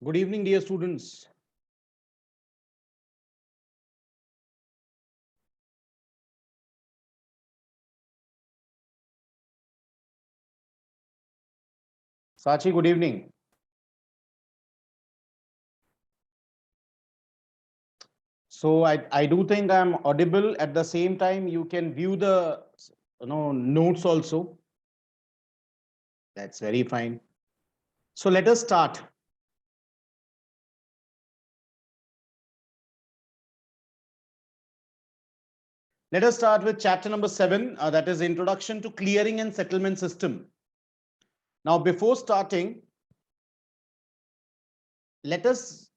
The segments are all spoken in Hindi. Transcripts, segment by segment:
Good evening, dear students. Sachi, good evening. So I do think I'm audible. At the same time, you can view the notes also. That's very fine. So let us start. Let us start with chapter number 7, that is Introduction to Clearing and Settlement System. Now, before starting, let us,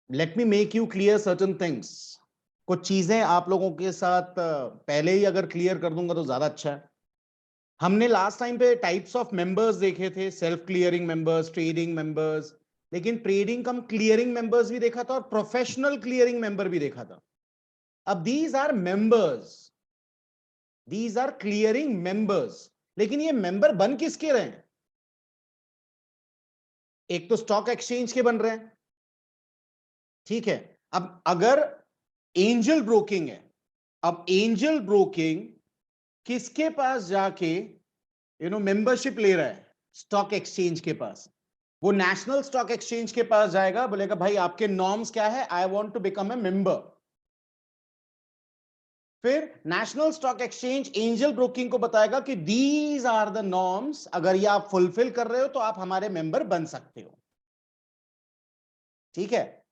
let me make you clear certain things. कुछ चीजें आप लोगों के साथ पहले ही अगर क्लियर कर दूंगा तो ज्यादा अच्छा है. हमने लास्ट टाइम पे टाइप्स ऑफ मेंबर्स देखे थे, self clearing members, trading members, लेकिन ट्रेडिंग कम क्लियरिंग मेंबर्स भी देखा था और प्रोफेशनल क्लियरिंग मेंबर भी देखा था. अब these are members, these are clearing members, लेकिन ये मेंबर बन किसके रहे हैं? एक तो स्टॉक एक्सचेंज के बन रहे हैं, ठीक है. अब अगर एंजल ब्रोकिंग है, अब एंजल ब्रोकिंग किसके पास जाके मेंबरशिप ले रहा है? स्टॉक एक्सचेंज के पास. वो नेशनल स्टॉक एक्सचेंज के पास जाएगा, बोलेगा भाई आपके नॉर्म्स क्या है, I want to become a member. फिर national stock exchange Angel Broking को बताएगा कि दीज आर द नॉर्म्स, अगर ये आप फुलफिल कर रहे हो तो आप हमारे मेंबर बन सकते हो. ठीक है.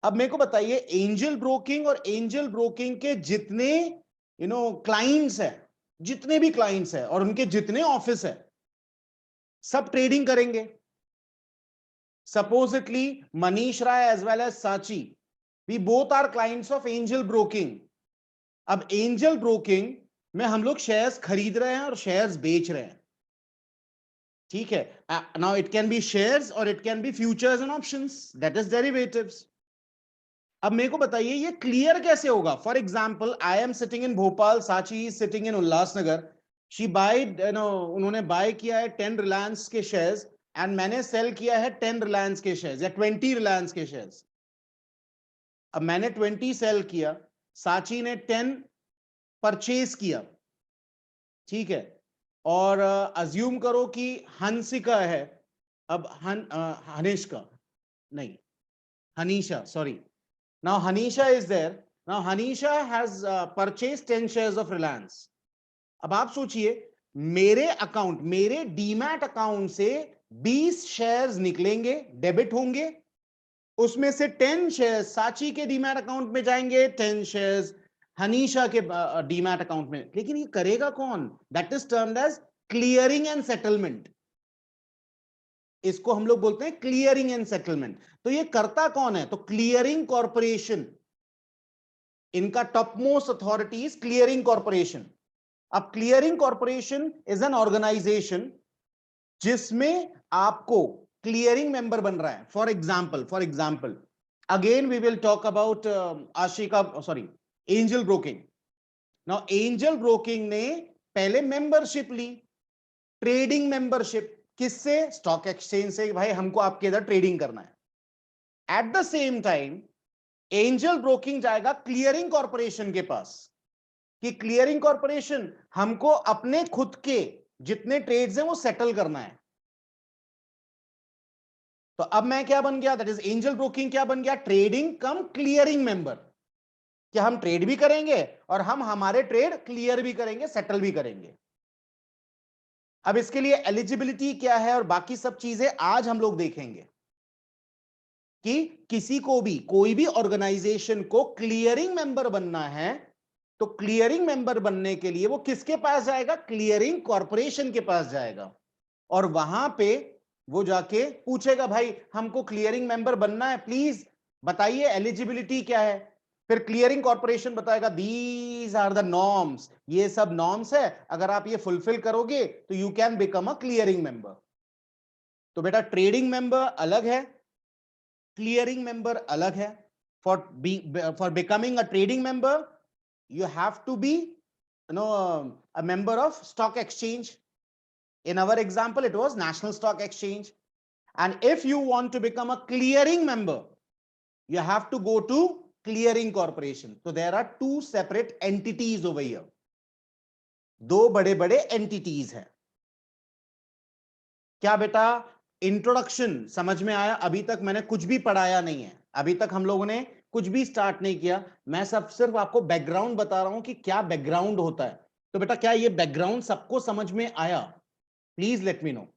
अब मेरे को बताइए, एंजल ब्रोकिंग और एंजल ब्रोकिंग के जितने क्लाइंट्स है, जितने भी क्लाइंट्स है और उनके जितने ऑफिस है, सब ट्रेडिंग करेंगे. Supposedly, Manish Rai as well as Sachi, we both are clients of angel broking. अब angel broking में हम लोग शेयर्स खरीद रहे हैं और शेयर्स बेच रहे हैं. ठीक है. Now it can be shares or it can be futures and options, that is derivatives. अब मेरे को बताइए ये क्लियर कैसे होगा? For example, I am sitting in Bhopal, Sachi is sitting in Ulhasnagar. She buy, उन्होंने बाय किया है 10 रिलायंस के शेयर्स एंड मैंने सेल किया है 10 रिलायंस के शेयर्स या 20 रिलायंस के शेयर्स. अब मैंने 20 सेल किया, साची ने 10 परचेज किया, ठीक है. और अज्यूम करो कि हंसिका है, अब हनिष्का नहीं, हनीशा, sorry. Now Hanisha is there. Now Hanisha has purchased 10 shares of Reliance. अब आप सोचिए, मेरे अकाउंट, मेरे डीमैट अकाउंट से 20 शेयर्स निकलेंगे, डेबिट होंगे. उसमें से 10 शेयर्स साची के डीमैट अकाउंट में जाएंगे, 10 शेयर्स हनीशा के डीमैट अकाउंट में. लेकिन ये करेगा कौन? That is termed as clearing and settlement. इसको हम लोग बोलते हैं क्लियरिंग एंड सेटलमेंट. तो ये करता कौन है? तो क्लियरिंग कॉर्पोरेशन, इनका top most authority is clearing corporation. अब clearing corporation is an organisation जिसमें आपको क्लियरिंग मेंबर बन रहा है. For example again we will talk about Ashika, sorry, Angel Broking. Now Angel Broking ने पहले मेंबरशिप ली, ट्रेडिंग मेंबरशिप. किससे? स्टॉक एक्सचेंज से. भाई हमको आपके इधर ट्रेडिंग करना है. At the same time Angel Broking जाएगा क्लियरिंग कॉर्पोरेशन के पास कि क्लियरिंग कॉर्पोरेशन, हमको अपने खुद के जितने ट्रेड्स हैं वो सेटल करना है. तो अब मैं क्या बन गया? दैट इज एंजल ब्रोकिंग क्या बन गया? Trading cum clearing member. क्या हम ट्रेड भी करेंगे और हम हमारे ट्रेड क्लियर भी करेंगे, सेटल भी करेंगे. अब इसके लिए एलिजिबिलिटी क्या है और बाकी सब चीजें आज हम लोग देखेंगे कि किसी को भी, कोई भी ऑर्गेनाइजेशन को क्लियरिंग मेंबर बनना है तो क्लियरिंग मेंबर बनने के लिए वो किसके पास जाएगा? क्लियरिंग कॉर्पोरेशन के पास जाएगा. और वहां पे वो जाके पूछेगा, भाई हमको क्लियरिंग मेंबर बनना है, प्लीज बताइए एलिजिबिलिटी क्या है. फिर क्लियरिंग कॉर्पोरेशन बताएगा दीज आर द नॉर्म्स, ये सब नॉर्म्स है, अगर आप ये फुलफिल करोगे तो you can become a clearing member. तो बेटा ट्रेडिंग मेंबर अलग है, क्लियरिंग मेंबर अलग है. For becoming a trading member you have to be a member of stock exchange. In our example it was national stock exchange. And if you want to become a clearing member, you have to go to clearing corporation. So there are two separate entities over here. दो बड़े बड़े एंटिटीज हैं. क्या बेटा इंट्रोडक्शन समझ में आया? अभी तक मैंने कुछ भी पढ़ाया नहीं है, अभी तक हम लोगों ने कुछ भी स्टार्ट नहीं किया. मैं सब सिर्फ आपको बैकग्राउंड बता रहा हूं कि क्या बैकग्राउंड होता है. तो बेटा क्या ये बैकग्राउंड सबको समझ में आया? Please let me no.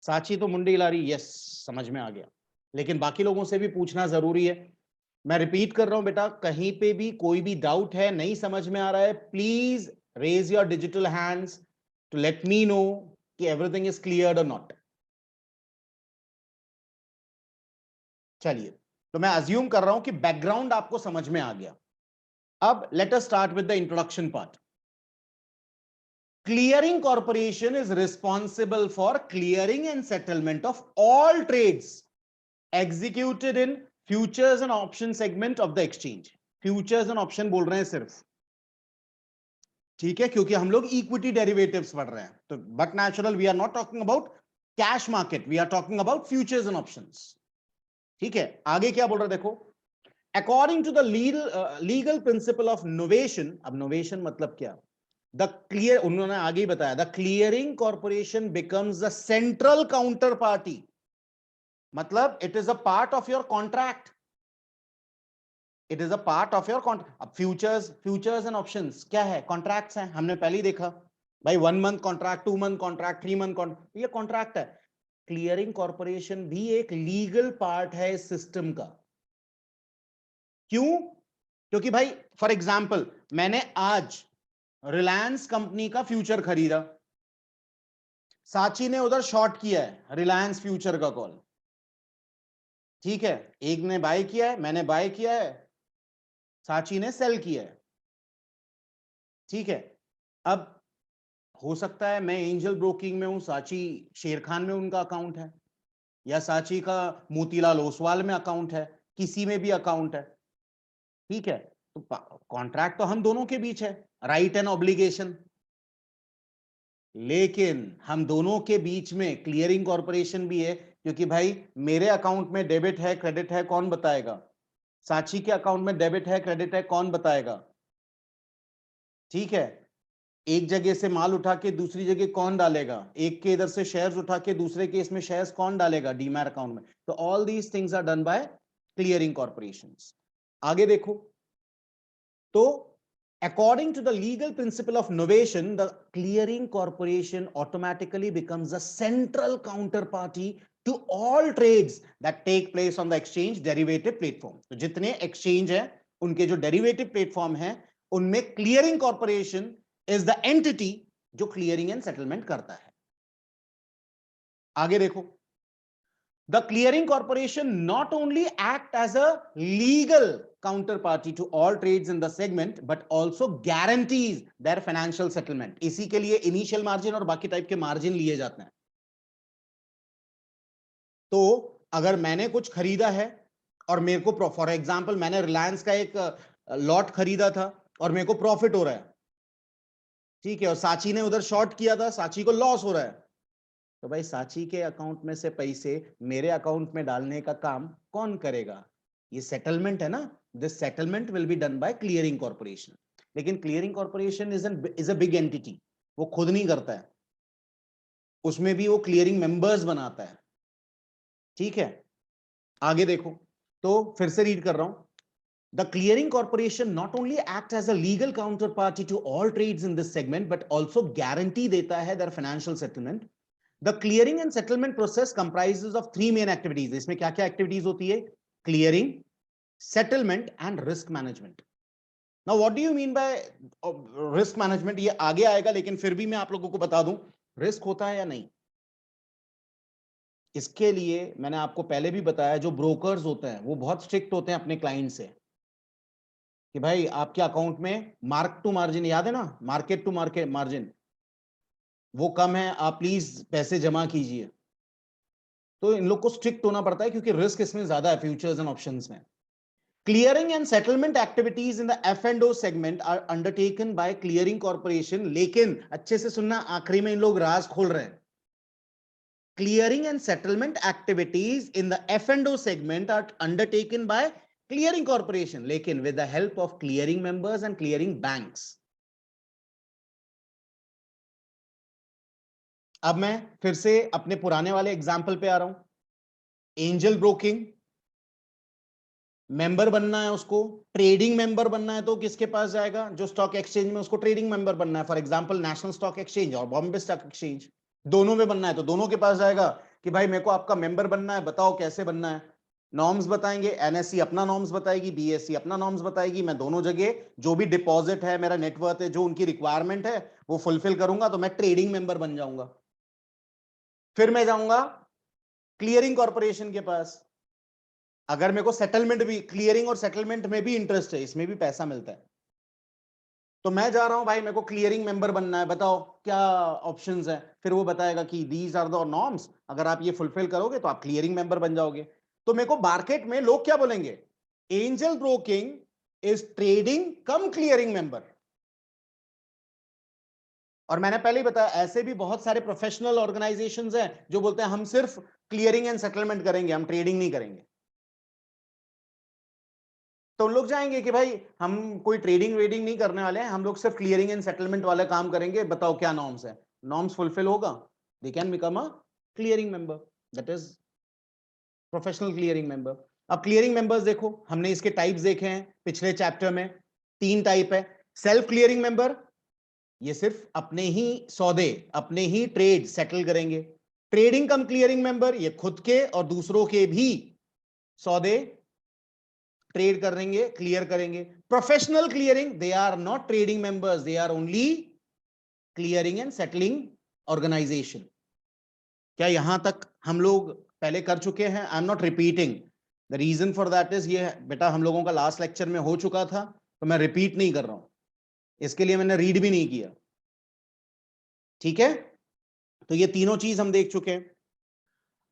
साची तो मुंडी हिला रही, यस समझ में आ गया, लेकिन बाकी लोगों से भी पूछना जरूरी है. मैं रिपीट कर रहा हूं बेटा, कहीं पे भी कोई भी डाउट है, नहीं समझ में आ रहा है, please raise your digital hands to let me know कि एवरीथिंग इज क्लियर और नॉट. चलिए, तो मैं अज्यूम कर रहा हूं कि बैकग्राउंड आपको समझ में आ गया. अब let us start with the introduction part. Clearing corporation is responsible for clearing and settlement of all trades executed in futures and option segment of the exchange. Futures and option बोल रहे हैं सिर्फ, ठीक है, क्योंकि हम लोग इक्विटी डेरिवेटिव्स पढ़ रहे हैं. तो but natural we are not talking about cash market, we are talking about futures and options. ठीक है, आगे क्या बोल रहा है देखो. According to the legal principle of novation. अब नोवेशन मतलब क्या? द क्लियर, उन्होंने आगे ही बताया, the clearing corporation becomes the central counter party. मतलब it is a part of your contract, it is a part of your contract. अब फ्यूचर्स एंड ऑप्शंस क्या है? कॉन्ट्रैक्ट्स हैं, हमने पहले ही देखा भाई. 1 month contract, 2 month contract, 3 month contract, ये कॉन्ट्रैक्ट है. क्लियरिंग कॉर्पोरेशन भी एक लीगल पार्ट है इस सिस्टम का. क्यों? क्योंकि भाई फॉर एग्जाम्पल मैंने आज रिलायंस कंपनी का फ्यूचर खरीदा, साची ने उधर शॉर्ट किया है रिलायंस फ्यूचर का कॉल. ठीक है, एक ने बाय किया है, मैंने बाय किया है, साची ने सेल किया है. ठीक है, अब हो सकता है मैं एंजल ब्रोकिंग में हूं, साची शेर खान में उनका अकाउंट है, या साची का मोतीलाल ओसवाल में अकाउंट है, किसी में भी अकाउंट है. ठीक है, तो कॉन्ट्रैक्ट तो हम दोनों के बीच है, राइट एंड ऑब्लिगेशन. लेकिन हम दोनों के बीच में क्लियरिंग कॉर्पोरेशन भी है, क्योंकि भाई मेरे अकाउंट में डेबिट है क्रेडिट है कौन बताएगा? साची के अकाउंट में डेबिट है क्रेडिट है कौन बताएगा? ठीक है, एक जगह से माल उठा के दूसरी जगह कौन डालेगा? एक के इधर से शेयर्स उठा के दूसरे के इसमें शेयर्स कौन डालेगा? डीमैट अकाउंट में. तो all these things are done by clearing corporations. आगे देखो, तो according to the legal principle of novation, the clearing corporation automatically becomes a central counterparty to all trades that take place on the exchange derivative platform. तो जितने exchange है उनके जो derivative platform है उनमें clearing corporation is the entity जो clearing and settlement करता है. आगे देखो, the clearing corporation not only act as a legal counterparty to all trades in the segment but also guarantees their financial settlement. इसी के लिए इनिशियल मार्जिन और बाकी टाइप के मार्जिन लिए जाते हैं. तो अगर मैंने कुछ खरीदा है और मेरे को फॉर एग्जांपल मैंने रिलायंस का एक लॉट खरीदा था और मेरे को प्रॉफिट हो रहा है, ठीक है, और साची ने उधर शॉर्ट किया था, साची को लॉस हो रहा है, तो भाई साची के अकाउंट में से पैसे मेरे अकाउंट में डालने का काम कौन करेगा? ये सेटलमेंट है ना. This settlement will be done by clearing corporation. लेकिन clearing corporation is a big entity, वो खुद नहीं करता है, उसमें भी वो क्लियरिंग मेंबर्स बनाता है. ठीक है, आगे देखो, तो फिर से रीड कर रहा हूं. The clearing corporation not only acts as a legal counterparty to all trades in this segment but also guarantee देता है their financial settlement. The clearing and settlement process comprises of 3 main activities. इसमें क्या क्या activities होती है? Clearing, settlement and risk management. Now what do you mean by risk management? ये आगे आएगा, लेकिन फिर भी मैं आप लोगों को बता दूं रिस्क होता है या नहीं. इसके लिए मैंने आपको पहले भी बताया, जो ब्रोकर्स होते हैं वो बहुत स्ट्रिक्ट होते हैं अपने क्लाइंट से कि भाई आपके अकाउंट में मार्क टू मार्जिन, याद है ना, मार्केट टू मार्केट मार्जिन, वो कम है, आप प्लीज पैसे जमा कीजिए. तो इन लोग को स्ट्रिक्ट होना पड़ता है क्योंकि रिस्क इसमें ज्यादा है फ्यूचर्स एंड ऑप्शंस में. Clearing and settlement activities in the F&O segment are undertaken by clearing corporation. लेकिन अच्छे से सुनना, आखिरी में इन लोग राज खोल रहे हैं. clearing and settlement activities in the F&O segment are undertaken by clearing corporation, लेकिन with the help of clearing members and clearing banks. अब मैं फिर से अपने पुराने वाले एग्जाम्पल पे आ रहा हूं. एंजल ब्रोकिंग, मेंबर बनना है उसको, ट्रेडिंग मेंबर बनना है तो किसके पास जाएगा? जो स्टॉक एक्सचेंज में उसको ट्रेडिंग मेंबर बनना है, for example national stock exchange और बॉम्बे स्टॉक एक्सचेंज, दोनों में बनना है तो दोनों के पास जाएगा कि भाई मेरे को आपका मेंबर बनना है, बताओ कैसे बनना है. नॉर्म्स बताएंगे, एनएससी अपना नॉर्म्स बताएगी, बीएससी अपना नॉर्म्स बताएगी. मैं दोनों जगह जो भी डिपॉजिट है, मेरा नेटवर्थ है, जो उनकी रिक्वायरमेंट है वो फुलफिल करूंगा तो मैं ट्रेडिंग मेंबर बन जाऊंगा. फिर मैं जाऊंगा क्लियरिंग कॉर्पोरेशन के पास. अगर मेरे को सेटलमेंट भी, क्लियरिंग और सेटलमेंट में भी इंटरेस्ट है, इसमें भी पैसा मिलता है, तो मैं जा रहा हूं भाई मेरे को क्लियरिंग मेंबर बनना है, बताओ क्या ऑप्शंस है. फिर वो बताएगा कि दीज आर द नॉर्म्स, अगर आप ये फुलफिल करोगे तो आप क्लियरिंग मेंबर बन जाओगे. तो मेरे को मार्केट में लोग क्या बोलेंगे? Angel broking is trading cum clearing member. और मैंने पहले ही बताया ऐसे भी बहुत सारे प्रोफेशनल ऑर्गेनाइजेशंस हैं जो बोलते हैं हम सिर्फ क्लियरिंग एंड सेटलमेंट करेंगे, हम ट्रेडिंग नहीं करेंगे. तो लोग जाएंगे कि भाई हम कोई ट्रेडिंग वेडिंग नहीं करने वाले हैं, हम लोग सिर्फ क्लियरिंग एंड सेटलमेंट वाला काम करेंगे, बताओ क्या नॉर्म्स है. नॉर्म्स फुलफिल होगा, they can become a clearing member, that is professional clearing member. अब क्लियरिंग मेंबर्स देखो, हमने इसके टाइप्स देखे हैं पिछले चैप्टर में. 3 टाइप है. सेल्फ क्लियरिंग मेंबर, ये सिर्फ अपने ही सौदे, अपने ही ट्रेड सेटल करेंगे. ट्रेडिंग कम क्लियरिंग मेंबर, ये खुद के और दूसरों के भी सौदे ट्रेड करेंगे, क्लियर करेंगे. Professional clearing, they are not trading members, they are only clearing and settling organisation. क्या यहां तक हम लोग पहले कर चुके हैं? I am not repeating. The reason for that is, ये बेटा हम लोगों का लास्ट लेक्चर में हो चुका था तो मैं रिपीट नहीं कर रहा हूं, इसके लिए मैंने रीड भी नहीं किया. ठीक है, तो ये तीनों चीज हम देख चुके हैं.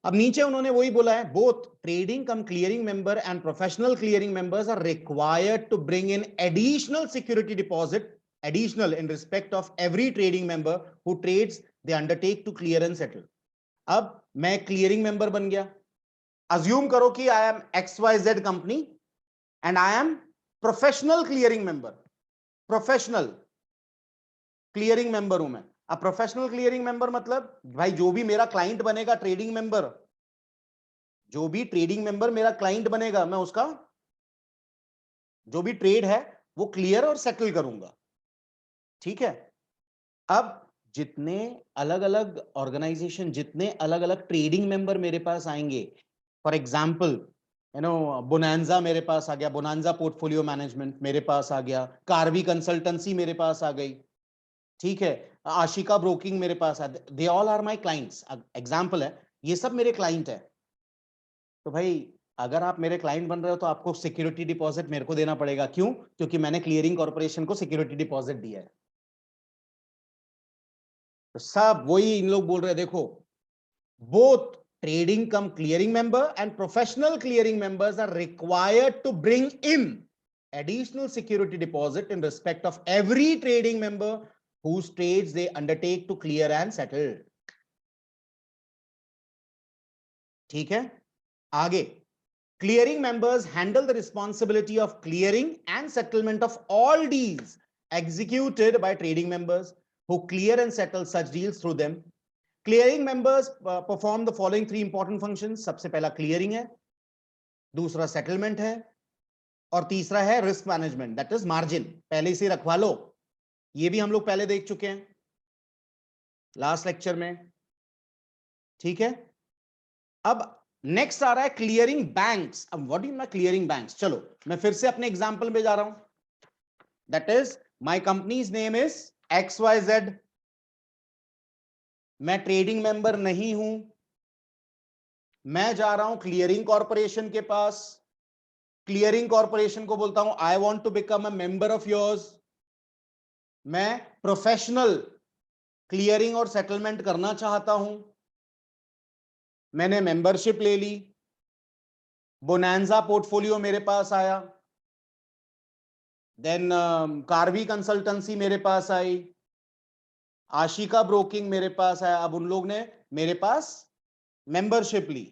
अब नीचे उन्होंने वही बोला है, both trading cum clearing member and professional clearing members are required to bring in additional security deposit, additional in respect of every trading member who trades, they undertake to clear and settle. अब मैं क्लियरिंग मेंबर बन गया. अज्यूम करो कि I am XYZ company and I am professional clearing member. Professional clearing member हूं मैं. अब प्रोफेशनल क्लियरिंग मेंबर मतलब भाई जो भी मेरा क्लाइंट बनेगा ट्रेडिंग मेंबर, जो भी ट्रेडिंग मेंबर मेरा क्लाइंट बनेगा, मैं उसका जो भी ट्रेड है वो क्लियर और सेटल करूंगा. ठीक है. अब जितने अलग अलग ऑर्गेनाइजेशन, जितने अलग अलग ट्रेडिंग मेंबर मेरे पास आएंगे, फॉर एग्जांपल बोनांजा मेरे पास आ गया, बोनांजा पोर्टफोलियो मैनेजमेंट मेरे पास आ गया, कार्वी कंसल्टेंसी मेरे पास आ गई, ठीक है, आशिका ब्रोकिंग मेरे पास आ, they all are my clients. Example है, ये सब मेरे क्लाइंट है. तो भाई अगर आप मेरे क्लाइंट बन रहे हो तो आपको सिक्योरिटी डिपॉजिट मेरे को देना पड़ेगा. क्यों? क्योंकि मैंने क्लियरिंग कॉर्पोरेशन को सिक्योरिटी डिपॉजिट दिया है. तो सब वही इन लोग बोल रहे हैं, देखो both trading cum clearing member and professional clearing members are required to bring in additional security deposit in respect of every trading member whose trades they undertake to clear and settle. ठीक है. आगे, clearing members handle the responsibility of clearing and settlement of all deals executed by trading members who clear and settle such deals through them. Clearing members perform the following 3 important functions. सबसे पहला क्लियरिंग है, दूसरा सेटलमेंट है और तीसरा है risk management, that is margin. पहले से रखवा लो, ये भी हम लोग पहले देख चुके हैं लास्ट लेक्चर में. ठीक है. अब नेक्स्ट आ रहा है क्लियरिंग बैंक्स. अब what do you mean clearing banks? चलो मैं फिर से अपने एग्जांपल पे जा रहा हूं. That is my companies name is XYZ. मैं ट्रेडिंग मेंबर नहीं हूं, मैं जा रहा हूं क्लियरिंग कॉर्पोरेशन के पास. क्लियरिंग कॉर्पोरेशन को बोलता हूं I want to become a member of yours. मैं प्रोफेशनल क्लियरिंग और सेटलमेंट करना चाहता हूं. मैंने मेंबरशिप ले ली, बोनांजा पोर्टफोलियो मेरे पास आया, देन कार्वी कंसल्टेंसी मेरे पास आई, आशिका ब्रोकिंग मेरे पास आया. अब उन लोग ने मेरे पास मेंबरशिप ली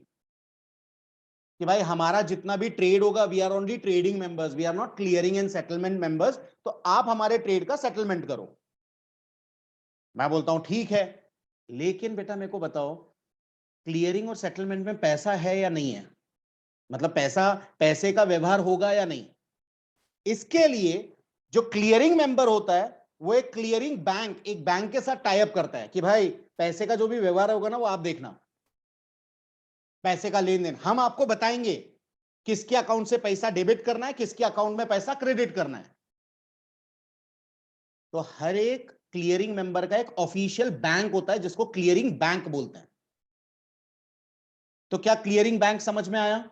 कि भाई हमारा जितना भी ट्रेड होगा, we are only trading members, we are not clearing and settlement members, तो आप हमारे ट्रेड का सेटलमेंट करो। मैं बोलता हूं ठीक है, लेकिन बेटा मेरे को बताओ क्लियरिंग और सेटलमेंट में पैसा है या नहीं है, मतलब पैसे का व्यवहार होगा या नहीं। इसके लिए जो क्लियरिंग मेंबर होता है वो एक क्लियरिंग बैंक, एक बैंक के साथ टाई अप करता है कि भाई पैसे का जो भी व्यवहार होगा ना वो आप देखना, पैसे का लेन देन हम आपको बताएंगे, किसके अकाउंट से पैसा डेबिट करना है, किसके अकाउंट में पैसा क्रेडिट करना है। तो हर एक क्लियरिंग मेंबर का एक ऑफिशियल बैंक होता है जिसको क्लियरिंग बैंक बोलते हैं। तो क्या क्लियरिंग बैंक समझ में आया?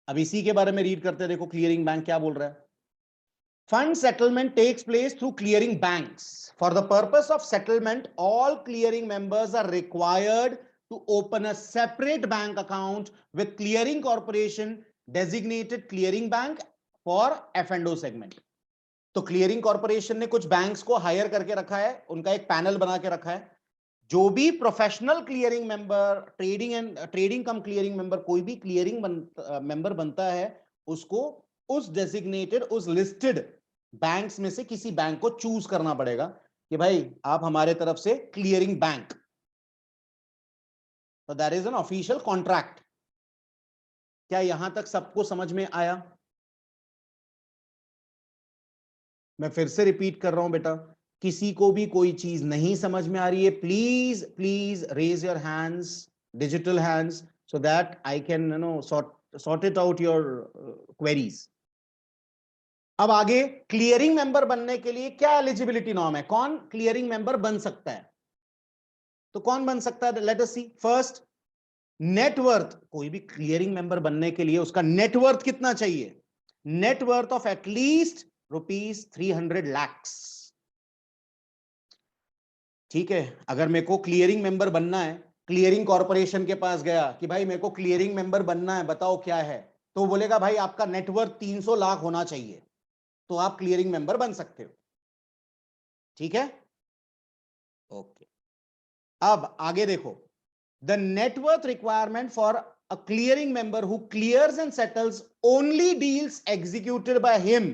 अब इसी के बारे में रीड करते हैं, देखो क्लियरिंग बैंक क्या बोल रहा है। Fund settlement takes place through clearing banks. For the purpose of settlement, all clearing members are required to open a separate bank account with clearing corporation designated clearing bank for F&O segment. तो क्लियरिंग कॉर्पोरेशन ने कुछ बैंक्स को हायर करके रखा है, उनका एक पैनल बना के रखा है। जो भी professional clearing member, trading cum clearing member, कोई भी क्लियरिंग मेंबर बनता है, उसको उस डेजिग्नेटेड, उस लिस्टेड बैंक्स में से किसी बैंक को चूज करना पड़ेगा कि भाई आप हमारे तरफ से क्लियरिंग बैंक। तो that is an official contract. क्या यहां तक सबको समझ में आया? मैं फिर से रिपीट कर रहा हूं बेटा, किसी को भी कोई चीज नहीं समझ में आ रही है, please please raise your hands, digital hands, so that I can sort it out your queries. अब आगे क्लियरिंग मेंबर बनने के लिए क्या एलिजिबिलिटी नॉर्म है, कौन क्लियरिंग मेंबर बन सकता है? तो कौन बन सकता है, let us see. First, net worth. कोई भी क्लियरिंग मेंबर बनने के लिए उसका नेटवर्थ कितना चाहिए? Net worth of at least ₹300 lakh. ठीक है, अगर मेरे को क्लियरिंग मेंबर बनना है, क्लियरिंग कॉर्पोरेशन के पास गया कि भाई मेरे को क्लियरिंग मेंबर बनना है, बताओ क्या है, तो वो बोलेगा भाई आपका नेटवर्थ 300 लाख होना चाहिए, तो आप क्लियरिंग मेंबर बन सकते हो। ठीक है, ओके। अब आगे देखो, the net worth requirement for a clearing member who clears and settles only deals executed by him.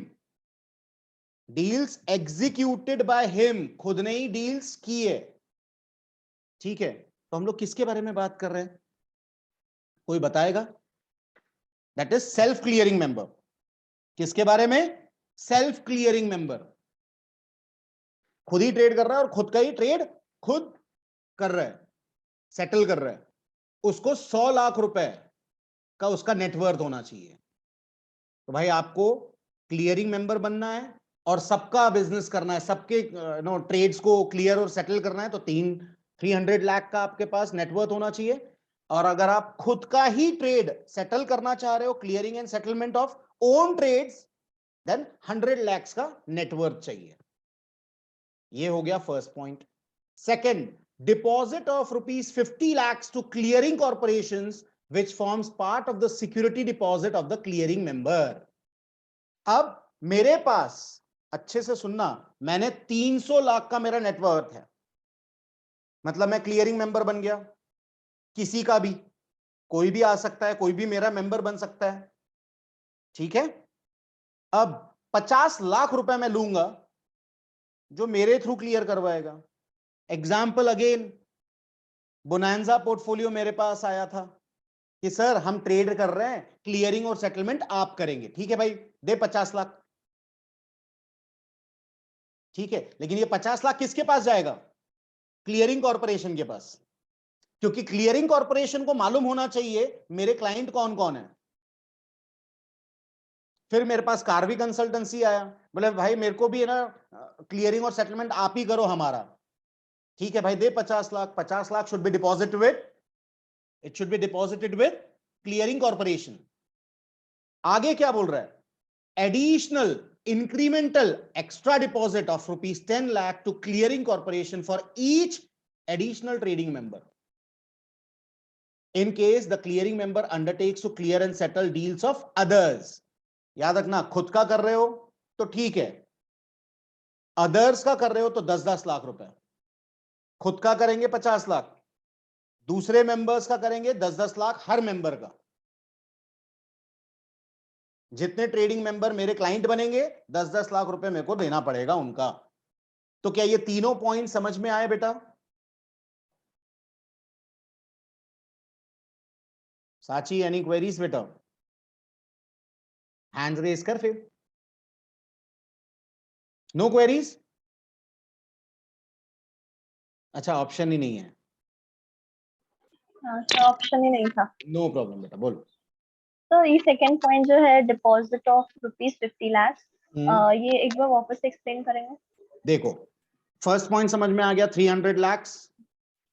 Deals executed by him, खुद ने ही डील्स किए। ठीक है, तो हम लोग किसके बारे में बात कर रहे हैं, कोई बताएगा? That is self clearing member. किसके बारे में? Self clearing member. खुद ही ट्रेड कर रहा है और खुद का ही ट्रेड खुद कर रहा है, सेटल कर रहा है, उसको 100 लाख रुपए का उसका नेटवर्थ होना चाहिए। तो भाई आपको क्लियरिंग मेंबर बनना है और सबका बिजनेस करना है, सबके ट्रेड्स को क्लियर और सेटल करना है, तो 300 लाख का आपके पास नेटवर्थ होना चाहिए। और अगर आप खुद का ही ट्रेड सेटल करना चाह रहे हो, clearing and settlement of own trades, then 100 lakh का नेटवर्थ चाहिए। ये हो गया first point. Second, deposit of ₹50 lakhs to clearing corporations which forms part of the security deposit of the clearing member. अब मेरे पास, अच्छे से सुनना, मैंने 300 लाख का मेरा नेटवर्थ है, मतलब मैं क्लियरिंग मेंबर बन गया, किसी का भी, कोई भी आ सकता है, कोई भी मेरा मेंबर बन सकता है। ठीक है, अब 50 लाख रुपए मैं लूंगा जो मेरे थ्रू क्लियर करवाएगा। एग्जाम्पल अगेन, बोनांजा पोर्टफोलियो मेरे पास आया था कि सर हम ट्रेड कर रहे हैं, क्लियरिंग और सेटलमेंट आप करेंगे। ठीक है भाई, दे 50 लाख। ठीक है, लेकिन ये 50 लाख किसके पास जाएगा? क्लियरिंग कॉर्पोरेशन के पास, क्योंकि क्लियरिंग कॉर्पोरेशन को मालूम होना चाहिए मेरे क्लाइंट कौन कौन है। फिर मेरे पास कार्वी कंसल्टेंसी आया, बोले भाई मेरे को भी है ना क्लियरिंग और सेटलमेंट आप ही करो हमारा। ठीक है भाई, दे 50 lakh. 50 lakh should be deposit with, it should be deposited with clearing corporation. आगे क्या बोल रहा है? Additional incremental extra deposit of ₹10 lakh to clearing corporation for each additional trading member in case the clearing member undertakes to clear and settle deals of others. याद रखना, खुद का कर रहे हो तो ठीक है, अदर्स का कर रहे हो तो 10-10 लाख रुपए। खुद का करेंगे 50 लाख, दूसरे मेंबर्स का करेंगे 10-10 लाख हर मेंबर का। जितने ट्रेडिंग मेंबर मेरे क्लाइंट बनेंगे 10-10 लाख रुपए मेरे को देना पड़ेगा उनका। तो क्या ये तीनों पॉइंट समझ में आए बेटा? साची एनी क्वेरीज बेटा? हैंड्स रेज कर फिर। No queries? अच्छा ऑप्शन ही नहीं है। हाँ ऑप्शन ही नहीं था। नो प्रॉब्लम बेटा, बोलो। तो ये सेकंड पॉइंट जो है डिपॉजिट ऑफ ₹50 लाख, ये एक बार वापस से एक्सप्लेन करेंगे? देखो, फर्स्ट पॉइंट समझ में आ गया, 300 लाख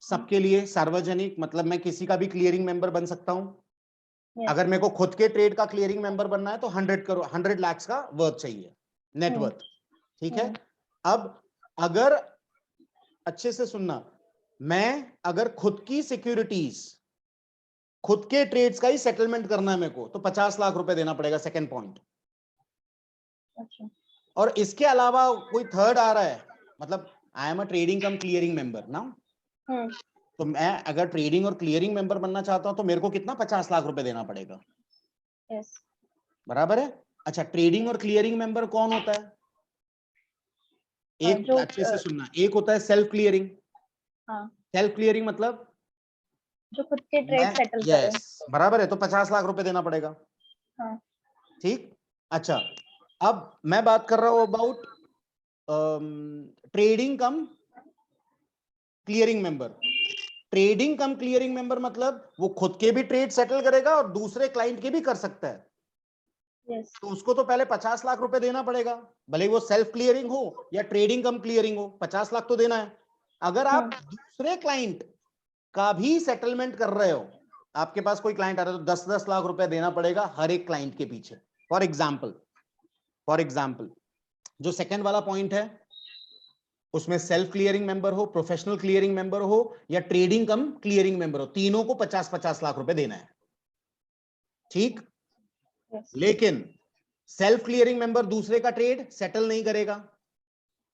सबके लिए सार्वजनिक, मतलब मैं किसी का भी क्लियरिंग मेंबर बन सकता हूं। Yes. अगर मेरे को खुद के ट्रेड का क्लियरिंग मेंबर बनना है तो 100 लाख का वर्थ चाहिए, नेटवर्थ। ठीक है। अब अगर अच्छे से सुनना, मैं अगर खुद की सिक्योरिटीज, खुद के ट्रेड्स का ही सेटलमेंट करना है मेरे को, तो 50 लाख रुपए देना पड़ेगा, सेकंड पॉइंट। अच्छा। और इसके अलावा कोई थर्ड आ रहा है, मतलब I am a trading cum clearing member ना, तो मैं अगर ट्रेडिंग और क्लियरिंग मेंबर बनना चाहता हूं तो मेरे को कितना 50 लाख रुपए देना पड़ेगा। yes. बराबर है। अच्छा, ट्रेडिंग और क्लियरिंग मेंबर कौन होता है? एक अच्छे से सुनना, एक होता है सेल्फ क्लियरिंग। सेल्फ क्लियरिंग मतलब जो खुद के ट्रेड सेटल करे। बराबर है, तो 50 लाख रुपए देना पड़ेगा। ठीक। अच्छा, अब मैं बात कर रहा हूं about trading cum clearing member. Trading cum clearing member मतलब वो खुद के भी ट्रेड सेटल करेगा और दूसरे क्लाइंट के भी कर सकता है। yes. तो उसको तो पहले 50 लाख रुपए देना पड़ेगा, भले वो सेल्फ क्लियरिंग हो या ट्रेडिंग कम क्लियरिंग हो, 50 लाख तो देना है। अगर आप दूसरे क्लाइंट का भी सेटलमेंट कर रहे हो, आपके पास कोई क्लाइंट आ रहा है, तो 10-10 लाख रुपए देना पड़ेगा हर एक क्लाइंट के पीछे। फॉर एग्जाम्पल जो सेकंड वाला पॉइंट है, उसमें सेल्फ क्लियरिंग मेंबर हो, प्रोफेशनल क्लियरिंग मेंबर हो या ट्रेडिंग कम क्लियरिंग मेंबर हो, तीनों को 50-50 लाख रुपए देना है। ठीक। लेकिन सेल्फ क्लियरिंग मेंबर दूसरे का ट्रेड सेटल नहीं करेगा,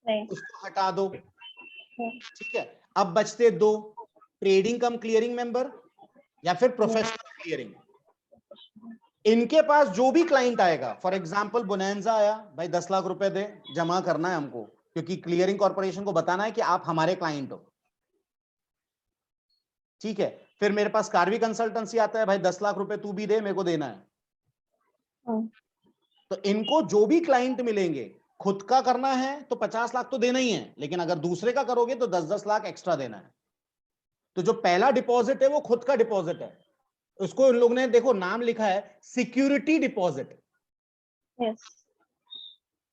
उसको हटा दो। ठीक है। अब बचते दो, ट्रेडिंग कम क्लियरिंग मेंबर या फिर प्रोफेशनल क्लियरिंग। इनके पास जो भी क्लाइंट आएगा, फॉर एग्जांपल बोनेंजा आया, भाई 10 लाख रुपए दे, जमा करना है हमको, क्योंकि क्लियरिंग कॉर्पोरेशन को बताना है कि आप हमारे क्लाइंट हो। ठीक है। फिर मेरे पास कार्वी कंसल्टेंसी आता है, भाई 10 लाख रुपए तू भी दे, मेरे को देना है। तो इनको जो भी क्लाइंट मिलेंगे, खुद का करना है तो 50 लाख तो देना ही है, लेकिन अगर दूसरे का करोगे तो 10-10 लाख एक्स्ट्रा देना है। तो जो पहला डिपॉजिट है वो खुद का डिपॉजिट है, उसको इन लोगों ने देखो नाम लिखा है सिक्योरिटी डिपॉजिट। yes.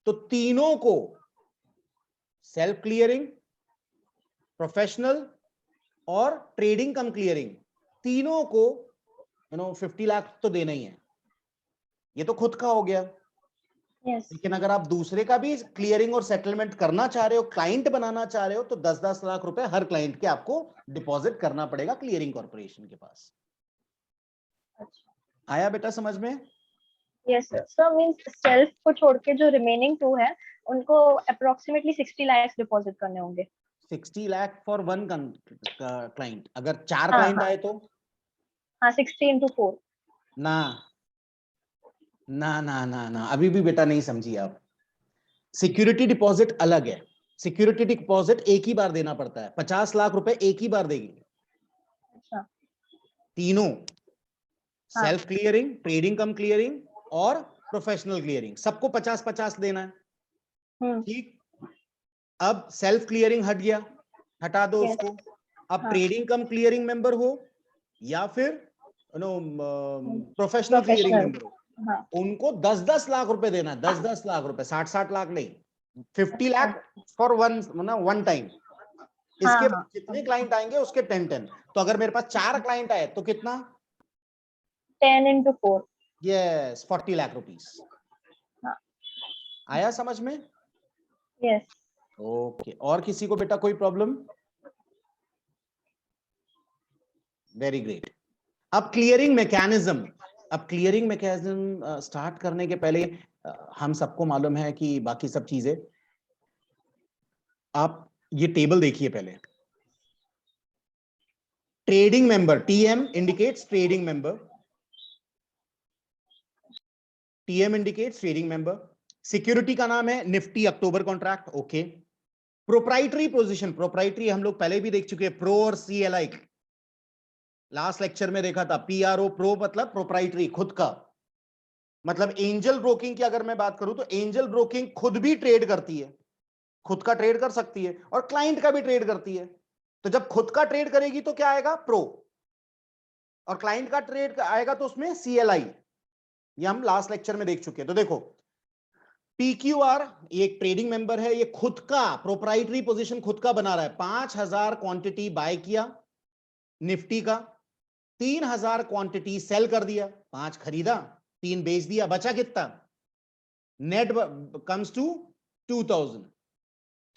तो तीनों को, सेल्फ क्लियरिंग, प्रोफेशनल और ट्रेडिंग कम क्लियरिंग, तीनों को 50 लाख तो देना ही है। ये तो खुद का हो गया। yes. लेकिन अगर आप दूसरे का भी क्लियरिंग और सेटलमेंट करना चाह रहे हो, क्लाइंट बनाना चाह रहे हो, तो 10-10 लाख रुपए हर क्लाइंट के आपको डिपॉजिट करना पड़ेगा क्लियरिंग कॉर्पोरेशन के पास। अच्छा। आया बेटा समझ में? Yes sir. सो मींस सेल्फ को छोड़ के जो रिमेनिंग 2 है उनको अप्रोक्सीमेटली 60 लाख डिपॉजिट करने होंगे। 60 लाख फॉर वन क्लाइंट। अगर 4 क्लाइंट आए तो 60 into 4। ना ना ना ना ना, अभी भी बेटा नहीं समझी आप। सिक्योरिटी डिपॉजिट अलग है। सिक्योरिटी डिपॉजिट एक ही बार देना पड़ता है, 50 लाख रुपए एक ही बार देगी। अच्छा। तीनों, self clearing, trading cum clearing और प्रोफेशनल क्लियरिंग, सबको 50-50 देना है। ठीक। अब सेल्फ क्लियरिंग हट गया, हटा दो उसको। अब ट्रेडिंग कम क्लियरिंग मेंबर हो या फिर प्रोफेशनल क्लियरिंग मेंबर हो, उनको 10-10 लाख रुपए देना है। 10-10 लाख रुपए, 60-60 लाख नहीं, 50 लाख फॉर वन टाइम। इसके बाद जितने क्लाइंट आएंगे उसके 10-10। तो अगर मेरे पास 4 क्लाइंट आए तो कितना? 10 into 4। Yes, 40 lakh rupees. आया समझ में? यस। ओके। और किसी को बेटा कोई प्रॉब्लम? Very great. अब क्लियरिंग मैकेनिज्म स्टार्ट करने के पहले हम सबको मालूम है कि बाकी सब चीजें, आप ये टेबल देखिए पहले। Trading member, TM indicates trading member, TM indicates trading member. Security का नाम है Nifty October contract, okay. Proprietary position, proprietary हम लोग पहले भी देख चुके हैं, प्रो और सीएलआई लास्ट लेक्चर में देखा था। पीआरओ, प्रो मतलब प्रोप्राइटरी, खुद का। मतलब एंजल ब्रोकिंग की अगर मैं बात करूं तो एंजल ब्रोकिंग खुद भी ट्रेड करती है, खुद का ट्रेड कर सकती है और क्लाइंट का भी ट्रेड करती है। तो जब खुद का ट्रेड करेगी तो क्या आएगा, प्रो, और क्लाइंट का ट्रेड आएगा तो उसमें सीएलआई। ये हम लास्ट लेक्चर में देख चुके हैं। तो देखो पीक्यूआर ये एक ट्रेडिंग मेंबर है, ये खुद का प्रोप्राइटरी पोजीशन खुद का बना रहा है। 5000 क्वांटिटी बाय किया निफ्टी का, 3000 क्वांटिटी सेल कर दिया, 5 खरीदा 3 बेच दिया, बचा कितना, net comes to 2000,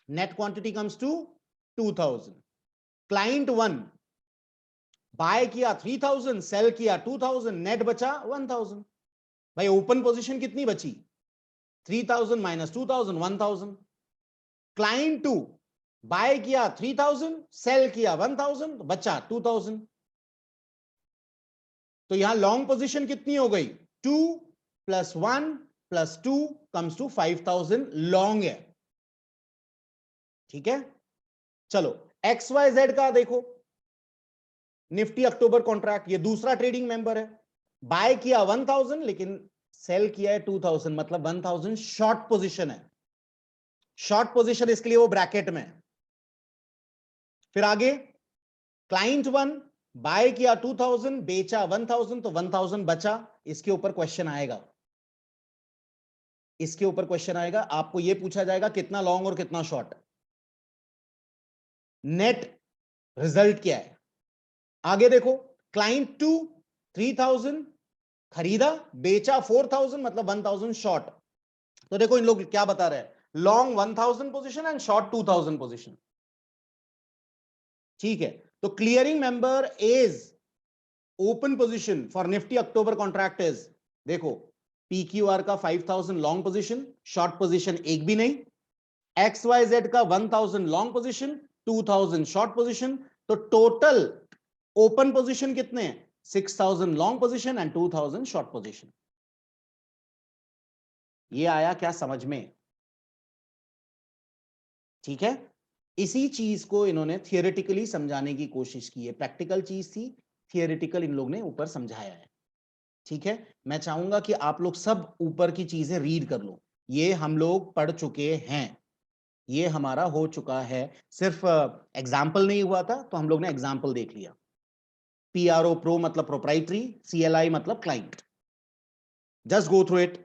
net quantity comes to 2000। Client 1 buy किया 3000, सेल किया 2000, नेट बचा 1000। भाई ओपन पोजीशन कितनी बची, 3000 माइनस 2000, 1000। क्लाइंट 2 बाय किया 3000, सेल किया 1000, बचा 2000। तो यहां लॉन्ग पोजीशन कितनी हो गई, 2 plus 1 plus 2 comes to 5000 long है। ठीक है, चलो एक्स वाई जेड का देखो, निफ्टी अक्टूबर कॉन्ट्रैक्ट, ये दूसरा ट्रेडिंग मेंबर है। बाय किया 1000 लेकिन सेल किया है 2000, मतलब 1000 शॉर्ट पोजीशन है। शॉर्ट पोजीशन इसके लिए वो ब्रैकेट में। फिर आगे क्लाइंट 1 बाय किया 2000, बेचा 1000, तो 1000 बचा। इसके ऊपर क्वेश्चन आएगा, इसके ऊपर क्वेश्चन आएगा, आपको यह पूछा जाएगा कितना लॉन्ग और कितना शॉर्ट। नेट रिजल्ट क्या है। आगे देखो क्लाइंट 2 3000 खरीदा, बेचा 4000, मतलब 1000 शॉर्ट। तो देखो इन लोग क्या बता रहे हैं, long 1000 position and short 2000 position. ठीक है, तो clearing member is open position for Nifty October contract is, देखो पीक्यूआर का 5000 लॉन्ग पोजीशन, शॉर्ट पोजीशन एक भी नहीं। एक्स वाई जेड का 1000 लॉन्ग पोजीशन, 2000 शॉर्ट पोजीशन। तो टोटल ओपन पोजीशन कितने हैं, 6000 long position and 2000 short position. ये आया क्या समझ में, ठीक है। इसी चीज को इन्होंने थियोरेटिकली समझाने की कोशिश की है, प्रैक्टिकल चीज थी, थियोरेटिकल इन लोग ने ऊपर समझाया है। ठीक है, मैं चाहूंगा कि आप लोग सब ऊपर की चीजें रीड कर लो, ये हम लोग पढ़ चुके हैं, ये हमारा हो चुका है। सिर्फ एग्जाम्पल नहीं हुआ था तो हम लोग ने एग्जाम्पल देख लिया। पीआरओ, प्रो मतलब प्रोप्राइटरी, सीएलआई मतलब client. Just go through it.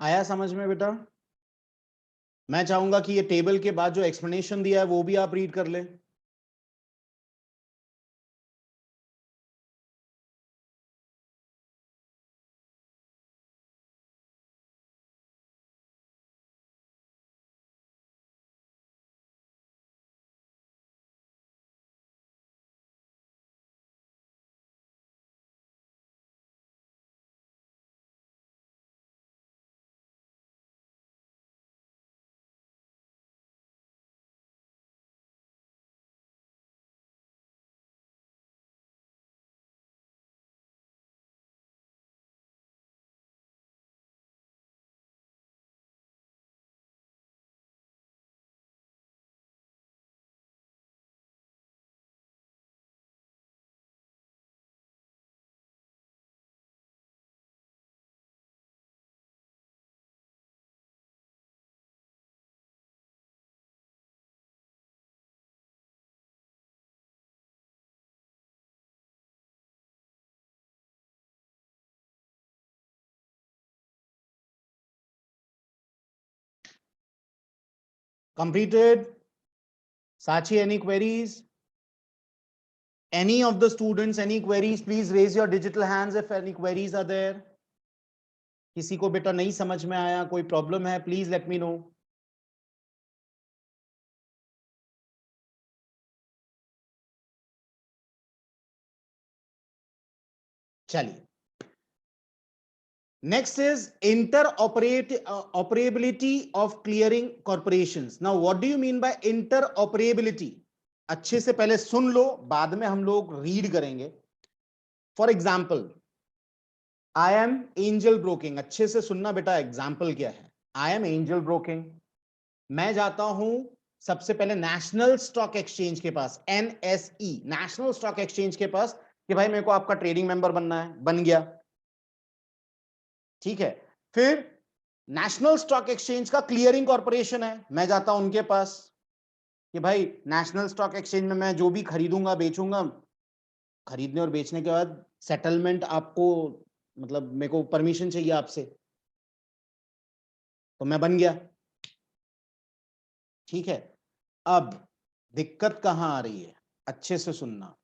आया समझ में बेटा। मैं चाहूंगा कि ये टेबल के बाद जो एक्सप्लेनेशन दिया है वो भी आप रीड कर लें। Completed. Sachi, any queries? Any of the students, any queries? Please raise your digital hands if any queries are there. किसी को बेटा नहीं समझ में आया, कोई प्रॉब्लम है, प्लीज लेट मी नो. चलिए, next is interoperability of clearing corporations. Now what do you mean by interoperability? अच्छे से पहले सुन लो, बाद में हम लोग रीड करेंगे. For example, I M angel broking. अच्छे से सुनना बेटा, एग्जाम्पल क्या है. I am angel broking. मैं जाता हूं सबसे पहले नेशनल स्टॉक एक्सचेंज के पास, NSE, नेशनल स्टॉक एक्सचेंज के पास, कि भाई मेरे को आपका ट्रेडिंग मेंबर बनना है. बन गया, ठीक है. फिर नेशनल स्टॉक एक्सचेंज का क्लियरिंग कॉर्पोरेशन है, मैं जाता हूं उनके पास कि भाई नेशनल स्टॉक एक्सचेंज में मैं जो भी खरीदूंगा बेचूंगा, खरीदने और बेचने के बाद सेटलमेंट आपको, मतलब मेरे को परमिशन चाहिए आपसे, तो मैं बन गया. ठीक है. अब दिक्कत कहां आ रही है, अच्छे से सुनना.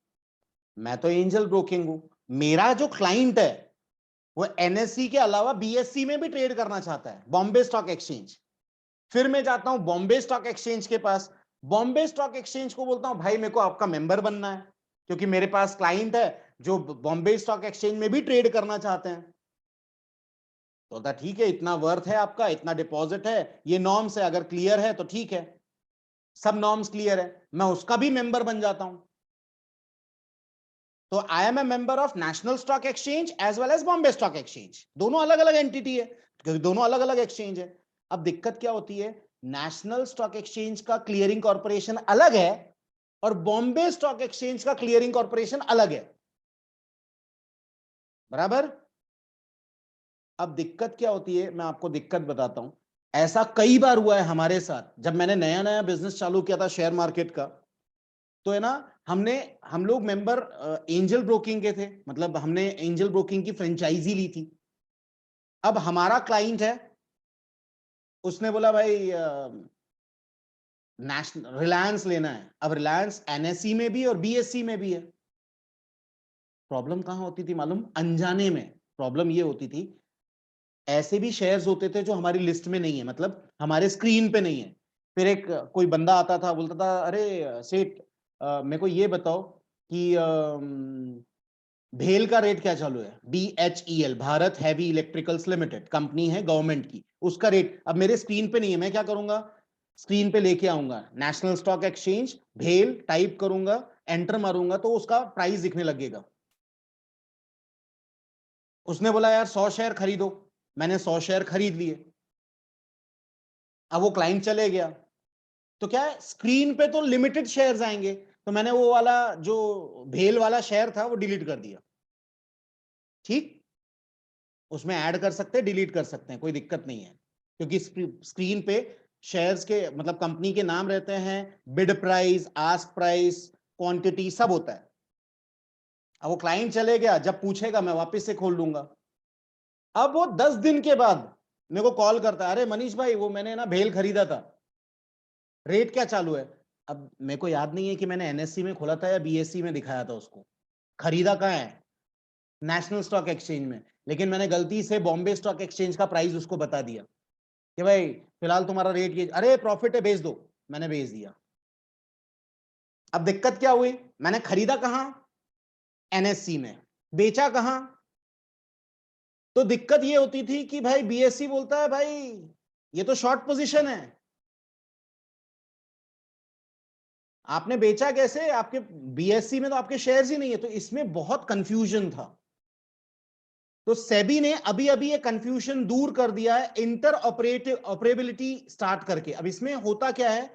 मैं तो एंजल ब्रोकिंग हूं, मेरा जो क्लाइंट है वो NSE के अलावा BSE में भी ट्रेड करना चाहता है, बॉम्बे स्टॉक एक्सचेंज. फिर मैं जाता हूं बॉम्बे स्टॉक एक्सचेंज के पास. बॉम्बे स्टॉक एक्सचेंज को बोलता हूं भाई मेरे को आपका मेंबर बनना है, क्योंकि मेरे पास क्लाइंट है जो बॉम्बे स्टॉक एक्सचेंज में भी ट्रेड करना चाहते हैं. तो ठीक है, इतना वर्थ है आपका, इतना डिपॉजिट है, ये नॉर्म्स है, अगर क्लियर है तो ठीक है, सब नॉर्म्स क्लियर है, मैं उसका भी मेंबर बन जाता हूं. तो I am a member of National stock Exchange as well as Bombay Stock Exchange. दोनों अलग अलग एंटिटी है, क्योंकि दोनों अलग अलग एक्सचेंज है. अब दिक्कत क्या होती है, नेशनल स्टॉक एक्सचेंज का क्लियरिंग कॉर्पोरेशन अलग है और बॉम्बे स्टॉक एक्सचेंज का क्लियरिंग कॉर्पोरेशन अलग है. बराबर. अब दिक्कत क्या होती है, मैं आपको दिक्कत बताता हूं. ऐसा कई बार हुआ है हमारे साथ, जब मैंने नया नया बिजनेस चालू किया था शेयर मार्केट का, तो है ना, हम लोग मेंबर एंजल ब्रोकिंग के थे, मतलब हमने एंजल ब्रोकिंग की फ्रेंचाइजी ली थी. अब हमारा क्लाइंट है, उसने बोला भाई नेशनल रिलायंस लेना है. अब रिलायंस NSE में भी और BSE में भी है. प्रॉब्लम कहां होती थी मालूम, अनजाने में प्रॉब्लम ये होती थी, ऐसे भी शेयर्स होते थे जो हमारी लिस्ट में नहीं है, मतलब हमारे स्क्रीन पे नहीं है. फिर एक कोई बंदा आता था, बोलता था अरे सेठ मेरे को ये बताओ कि भेल का रेट क्या चालू है. BHEL, Bharat heavy electricals limited company है, गवर्नमेंट की, उसका रेट अब मेरे स्क्रीन पे नहीं है. मैं क्या करूंगा, स्क्रीन पे लेके आऊंगा, नेशनल स्टॉक एक्सचेंज भेल टाइप करूंगा, एंटर मारूंगा तो उसका प्राइस दिखने लगेगा. उसने बोला यार 100 शेयर खरीदो, मैंने 100 शेयर खरीद लिए. अब वो क्लाइंट चले गया, तो क्या है, स्क्रीन पे तो लिमिटेड शेयर्स आएंगे, तो मैंने वो वाला जो भेल वाला शेयर था वो डिलीट कर दिया. ठीक, उसमें ऐड कर सकते हैं, डिलीट कर सकते हैं, कोई दिक्कत नहीं है, क्योंकि स्क्रीन पे शेयर्स के मतलब कंपनी के नाम रहते हैं, bid price, ask price, quantity सब होता है. अब वो क्लाइंट चले गया, जब पूछेगा मैं वापस से खोल लूंगा. अब वो 10 दिन के बाद मेरे को कॉल करता है, अरे मनीष भाई वो मैंने ना भेल खरीदा था, रेट क्या चालू है. अब मेरे को याद नहीं है कि मैंने NSE में खोला था या BSE में दिखाया था उसको, खरीदा कहाँ है, नेशनल स्टॉक एक्सचेंज में, लेकिन मैंने गलती से बॉम्बे स्टॉक एक्सचेंज का प्राइस उसको बता दिया कि भाई फिलहाल तुम्हारा रेट ये, अरे प्रॉफिट है बेच दो, मैंने बेच दिया. अब दिक्कत क्या हुई, मैंने खरीदा कहां, NSE में, बेचा कहां. तो दिक्कत ये होती थी कि भाई BSE बोलता है भाई ये तो शॉर्ट पोजीशन है, आपने बेचा कैसे, आपके BSE में तो आपके शेयर्स ही नहीं है. तो इसमें बहुत कंफ्यूजन था. तो सेबी ने अभी अभी ये कंफ्यूजन दूर कर दिया है, इंटर ऑपरेबिलिटी स्टार्ट करके. अब इसमें होता क्या है,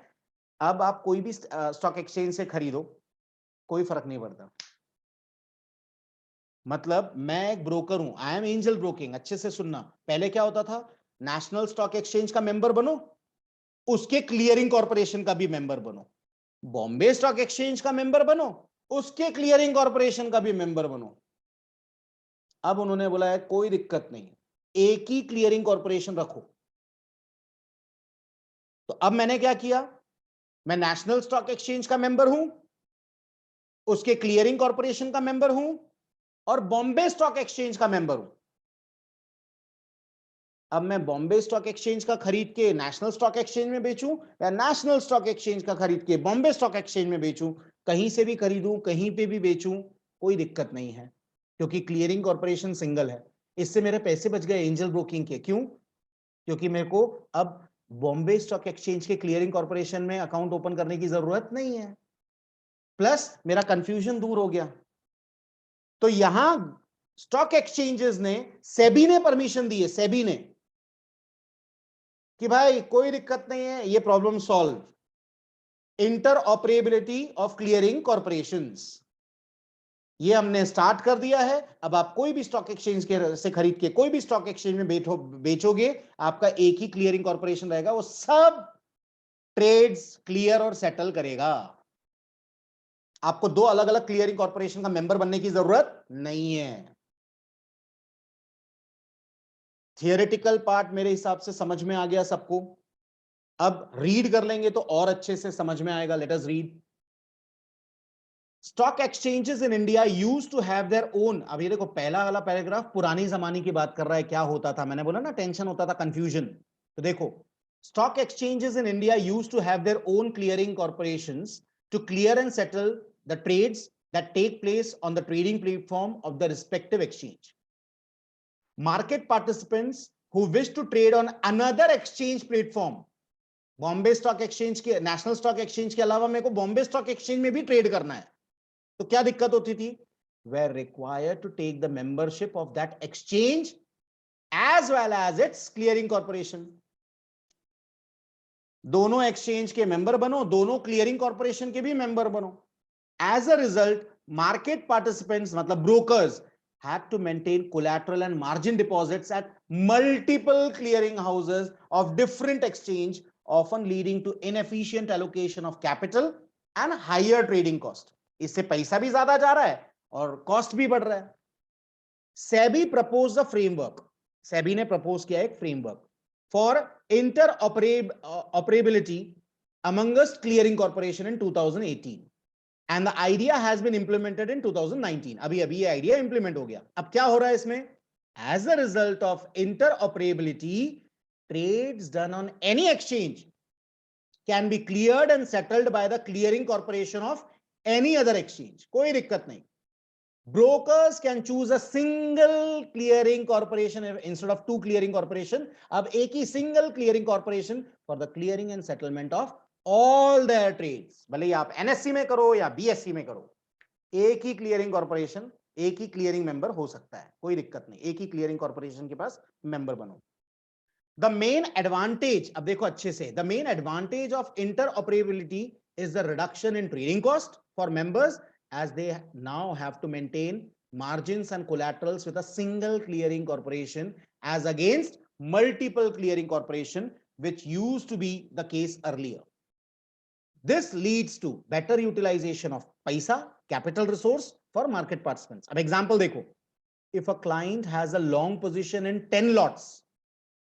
अब आप कोई भी स्टॉक एक्सचेंज से खरीदो, कोई फर्क नहीं पड़ता. मतलब मैं एक ब्रोकर हूं, आई एम एंजल ब्रोकिंग. अच्छे से सुनना, पहले क्या होता था, नेशनल स्टॉक एक्सचेंज का मेंबर बनो, उसके क्लियरिंग कॉर्पोरेशन का भी मेंबर बनो, बॉम्बे स्टॉक एक्सचेंज का मेंबर बनो, उसके क्लियरिंग कॉर्पोरेशन का भी मेंबर बनो. अब उन्होंने बोला है कोई दिक्कत नहीं, एक ही क्लियरिंग कॉर्पोरेशन रखो. तो अब मैंने क्या किया, मैं नेशनल स्टॉक एक्सचेंज का मेंबर हूं, उसके क्लियरिंग कॉर्पोरेशन का मेंबर हूं और बॉम्बे स्टॉक एक्सचेंज का मेंबर हूं। अब मैं बॉम्बे स्टॉक एक्सचेंज का खरीद के नेशनल स्टॉक एक्सचेंज में बेचूं या नेशनल स्टॉक एक्सचेंज का खरीद के बॉम्बे स्टॉक एक्सचेंज में बेचूं, कहीं से भी खरीदूं कहीं पे भी बेचूं, कोई दिक्कत नहीं है, क्योंकि क्लियरिंग कॉर्पोरेशन सिंगल है। इससे मेरे पैसे बच गए एंजल ब्रोकिंग के। क्यों? क्योंकि मेरे को अब बॉम्बे स्टॉक एक्सचेंज के क्लियरिंग कॉर्पोरेशन में अकाउंट ओपन करने की जरूरत नहीं है, प्लस मेरा कंफ्यूजन दूर हो गया। तो यहां स्टॉक एक्सचेंजेस ने, सेबी ने परमिशन दी है, सेबी ने, कि भाई कोई दिक्कत नहीं है, ये problem solve. Inter operability of clearing corporations, ये हमने स्टार्ट कर दिया है। अब आप कोई भी स्टॉक एक्सचेंज के से खरीद के कोई भी स्टॉक एक्सचेंज में बेचोगे, आपका एक ही क्लियरिंग कॉर्पोरेशन रहेगा, वो सब ट्रेड्स क्लियर और सेटल करेगा। आपको दो अलग अलग क्लियरिंग कॉर्पोरेशन का मेंबर बनने की जरूरत नहीं है। थियोरेटिकल पार्ट मेरे हिसाब से समझ में आ गया सबको। अब रीड कर लेंगे तो और अच्छे से समझ में आएगा। Let us read. Stock exchanges in India used to have their own. अब ये देखो, पहला वाला पैराग्राफ पुरानी जमाने की बात कर रहा है, क्या होता था, मैंने बोला ना टेंशन होता था, कंफ्यूजन। तो देखो, stock exchanges in India used to have their own clearing corporations to clear and settle the trades that take place on the trading platform of the respective exchange. Market participants who wish to trade on another exchange platform, Bombay Stock exchange के, नेशनल स्टॉक एक्सचेंज के अलावा मेरे को बॉम्बे स्टॉक एक्सचेंज में भी ट्रेड करना है, तो क्या दिक्कत होती थी? were required to take the membership of that exchange as well as its clearing corporation. दोनों एक्सचेंज के मेंबर बनो, दोनों क्लियरिंग कॉर्पोरेशन के भी मेंबर बनो। As a result, market participants, मतलब brokers, had to maintain collateral and margin deposits at multiple clearing houses of different exchange, often leading to inefficient allocation of capital and higher trading cost. इससे पैसा भी ज्यादा जा रहा है और कॉस्ट भी बढ़ रहा है। SEBI proposed a framework. SEBI ने प्रपोज किया एक framework for interoperability amongst clearing corporation in 2018. And the idea has been implemented in 2019. अभी ये आइडिया इंप्लीमेंट हो गया। अब क्या हो रहा है इसमें? As a result of interoperability, trades done on any exchange can be cleared and settled by the clearing corporation of any other exchange. कोई दिक्कत नहीं। Brokers can choose a single clearing corporation instead of two clearing corporation. अब एक ही single clearing corporation for the clearing and settlement of all their trades. भले ही आप NSE में करो या BSE में करो, एक ही क्लियरिंग कॉर्पोरेशन, एक ही क्लियरिंग मेंबर हो सकता है, कोई दिक्कत नहीं, एक ही क्लियरिंग कॉर्पोरेशन के पास मेंबर बनो। द मेन एडवांटेज, अब देखो अच्छे से, the main advantage of interoperability is the reduction in trading cost for members as they now have to maintain margins and collaterals with a single clearing corporation as against multiple clearing corporation, which used to be the case earlier. This leads to better utilization of paisa, capital resource for market participants. अब example देखो, if a client has a long position in 10 lots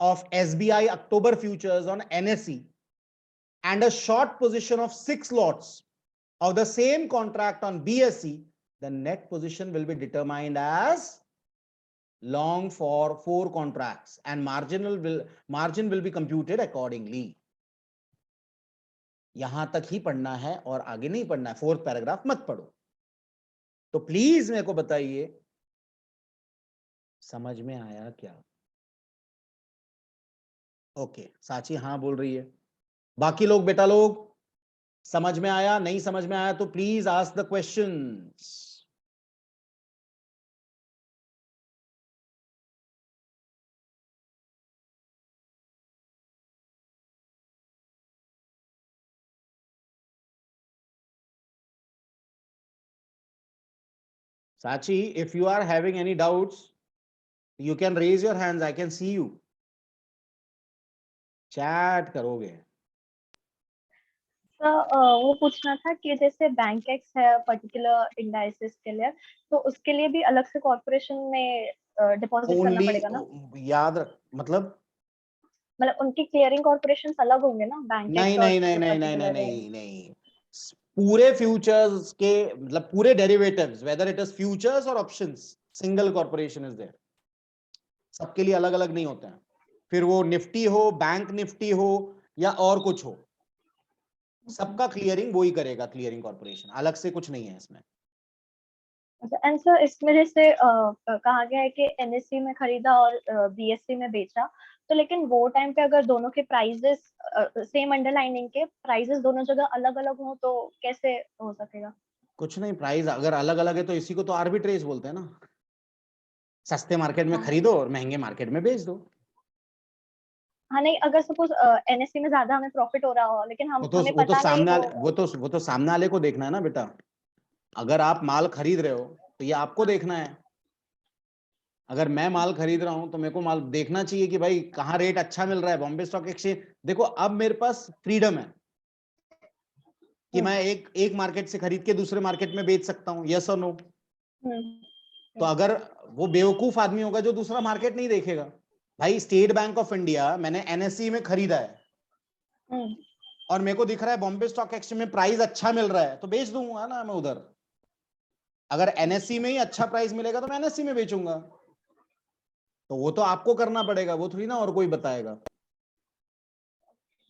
of SBI October futures on NSE and a short position of 6 lots of the same contract on BSE, the net position will be determined as long for 4 contracts and margin will be computed accordingly. यहां तक ही पढ़ना है और आगे नहीं पढ़ना है, 4th पैराग्राफ मत पढ़ो। तो प्लीज मेरे को बताइए समझ में आया क्या? ओके, साची हाँ बोल रही है। बाकी लोग, बेटा लोग, समझ में आया? नहीं समझ में आया तो please ask the questions. Sachi, if you are having any doubts, you can raise your hands. I can see you. Chat करोगे? वो पूछना था कि जैसे बैंक एक्स है पर्टिकुलर इंडाइसेस के लिए, तो उसके लिए भी अलग से कॉर्पोरेशन में डिपॉजिट करना Only पड़ेगा ना? याद रख, मतलब मतलब उनकी क्लियरिंग कॉर्पोरेशन अलग होंगे ना, बैंक नहीं एक्ट और नहीं नहीं नहीं नहीं नहीं पर्टिकुलर है? नहीं नहीं, पूरे फ्यूचर्स के मतलब पूरे derivatives, whether it is futures और options, single corporation is there, सबके लिए अलग अलग नहीं होते हैं। फिर वो निफ्टी हो, बैंक निफ्टी हो या और कुछ हो, सबका क्लियरिंग वो ही करेगा, क्लियरिंग कॉर्पोरेशन, अलग से कुछ नहीं है इसमें। एंड सर इसमें जैसे कहा गया है कि एनएससी में खरीदा और बीएससी में बेचा, तो लेकिन वो टाइम पे अगर दोनों के प्राइजेस सेम अंडरलाइनिंग के प्राइजेस दोनों जगह अलग अलग हो तो कैसे हो सकेगा? कुछ नहीं, प्राइस अगर अलग अलग है तो इसी को तो आर्बिट्रेज बोलते हैं ना, सस्ते मार्केट में हाँ खरीदो और महंगे मार्केट में बेच दो। हाँ, नहीं अगर सपोज एनएससी में ज्यादा हमें प्रॉफिट हो रहा हो लेकिन हम हमें वो तो पता नहीं सामने वो। वाले, वो तो सामने वाले को देखना है ना बेटा। अगर आप माल खरीद रहे हो तो ये आपको देखना है। अगर मैं माल खरीद रहा हूं तो मेरे को माल देखना चाहिए कि भाई कहाँ रेट अच्छा मिल रहा है, बॉम्बे स्टॉक एक्सचेंज। देखो अब मेरे पास फ्रीडम है कि मैं एक मार्केट से खरीद के दूसरे मार्केट में बेच सकता हूँ, यस और नो। तो अगर वो बेवकूफ आदमी होगा जो दूसरा मार्केट नहीं देखेगा, भाई स्टेट बैंक ऑफ इंडिया मैंने एनएससी में खरीदा है और मेरे को दिख रहा है बॉम्बे स्टॉक एक्सचेंज में प्राइस अच्छा मिल रहा है तो बेच दूंगा ना मैं उधर। अगर एनएससी में ही अच्छा प्राइस मिलेगा तो मैं एनएससी में बेचूंगा। तो वो तो आपको करना पड़ेगा, वो थोड़ी ना और कोई बताएगा,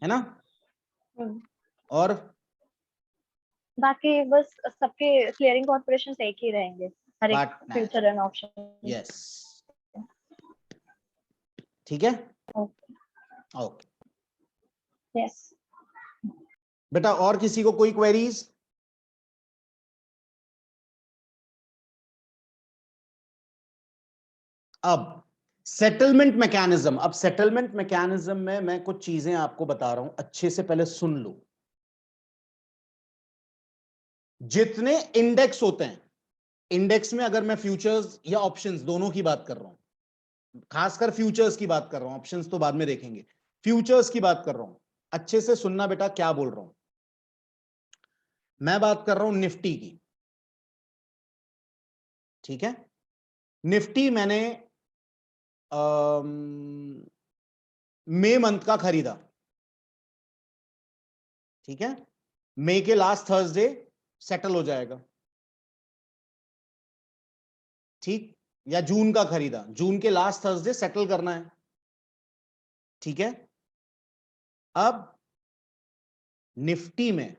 है ना। और बाकी बस सबके क्लियरिंग कॉर्पोरेशन एक ही रहेंगे हर एक बात फ्यूचर एंड ऑप्शन? यस, ठीक है, ओके, ओके यस। बेटा। और किसी को कोई क्वेरीज? अब सेटलमेंट मैकेनिज्म, अब सेटलमेंट मैकेनिज्म में मैं कुछ चीजें आपको बता रहा हूं, अच्छे से पहले सुन लो। जितने इंडेक्स होते हैं, इंडेक्स में अगर मैं फ्यूचर्स या ऑप्शंस दोनों की बात कर रहा हूं, खासकर फ्यूचर्स की बात कर रहा हूं, ऑप्शंस तो बाद में देखेंगे, फ्यूचर्स की बात कर रहा हूं, अच्छे से सुनना बेटा क्या बोल रहा हूं। मैं बात कर रहा हूं निफ्टी की, ठीक है। निफ्टी मैंने मई मंथ का खरीदा, ठीक है। मई के लास्ट थर्सडे सेटल हो जाएगा, ठीक। या जून का खरीदा, जून के लास्ट थर्सडे सेटल करना है, ठीक है। अब निफ्टी में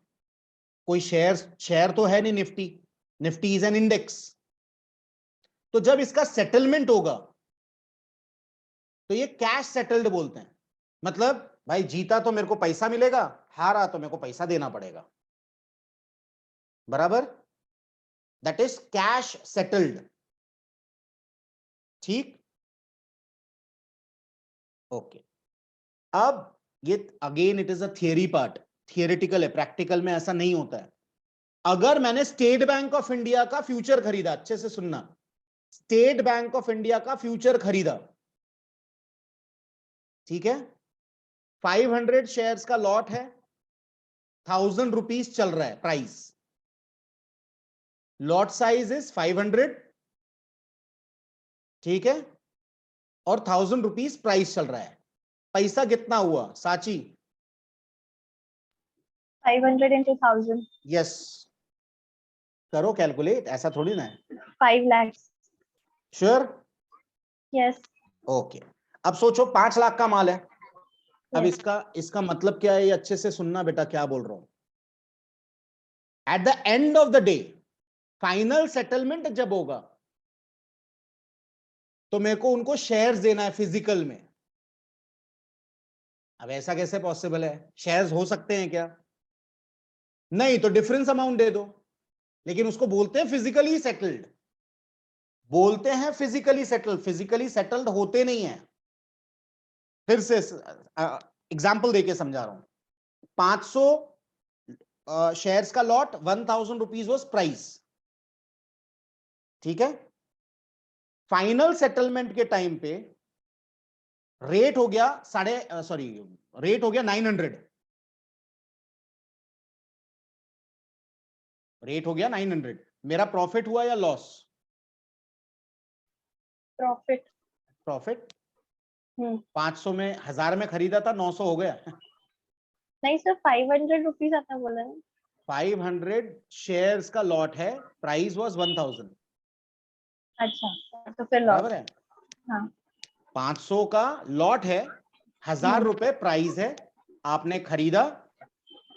कोई शेयर तो है नहीं, Nifty, Nifty is an index. तो जब इसका सेटलमेंट होगा तो ये कैश सेटल्ड बोलते हैं। मतलब भाई जीता तो मेरे को पैसा मिलेगा, हारा तो मेरे को पैसा देना पड़ेगा, बराबर। दैट इज कैश सेटल्ड, ठीक, ओके। अब ये again it is a theory part, theoretical है, प्रैक्टिकल में ऐसा नहीं होता है। अगर मैंने स्टेट बैंक ऑफ इंडिया का फ्यूचर खरीदा, अच्छे से सुनना, स्टेट बैंक ऑफ इंडिया का फ्यूचर खरीदा, ठीक है। 500 शेयर्स का लॉट है, 1000 रुपीज चल रहा है प्राइस, लॉट साइज इज 500, ठीक है, और 1000 रुपीज प्राइस चल रहा है। पैसा कितना हुआ साची? 500 into 1000, यस, करो कैलकुलेट, ऐसा थोड़ी ना है। 5 lakhs। श्योर? यस। ओके। अब सोचो 5 लाख का माल है। अब इसका इसका मतलब क्या है, ये अच्छे से सुनना बेटा क्या बोल रहा हूं। At the end of the day final settlement जब होगा तो मेरे को उनको शेयर्स देना है फिजिकल में। अब ऐसा कैसे पॉसिबल है, शेयर्स हो सकते हैं क्या? नहीं, तो डिफरेंस अमाउंट दे दो, लेकिन उसको बोलते हैं फिजिकली सेटल्ड, बोलते हैं फिजिकली सेटल्ड, फिजिकली सेटल्ड होते नहीं है। फिर से एग्जांपल देके समझा रहा हूं। 500 शेयर्स का लॉट, 1000 रुपीज वॉज प्राइस, ठीक है। फाइनल सेटलमेंट के टाइम पे रेट हो गया रेट हो गया 900, रेट हो गया 900। मेरा प्रॉफिट हुआ या लॉस? प्रॉफिट। प्रॉफिट। हम्म। 500 में 1000 में खरीदा था, 900 हो गया। नहीं सर, 500 रुपीज आपने बोला ना। 500 शेयर्स का लॉट है, प्राइस वाज 1000, अच्छा तो फिर बराबर लॉस। है। हाँ। 500 का लॉट है, 1000 हम्म। रुपए प्राइस है, आपने खरीदा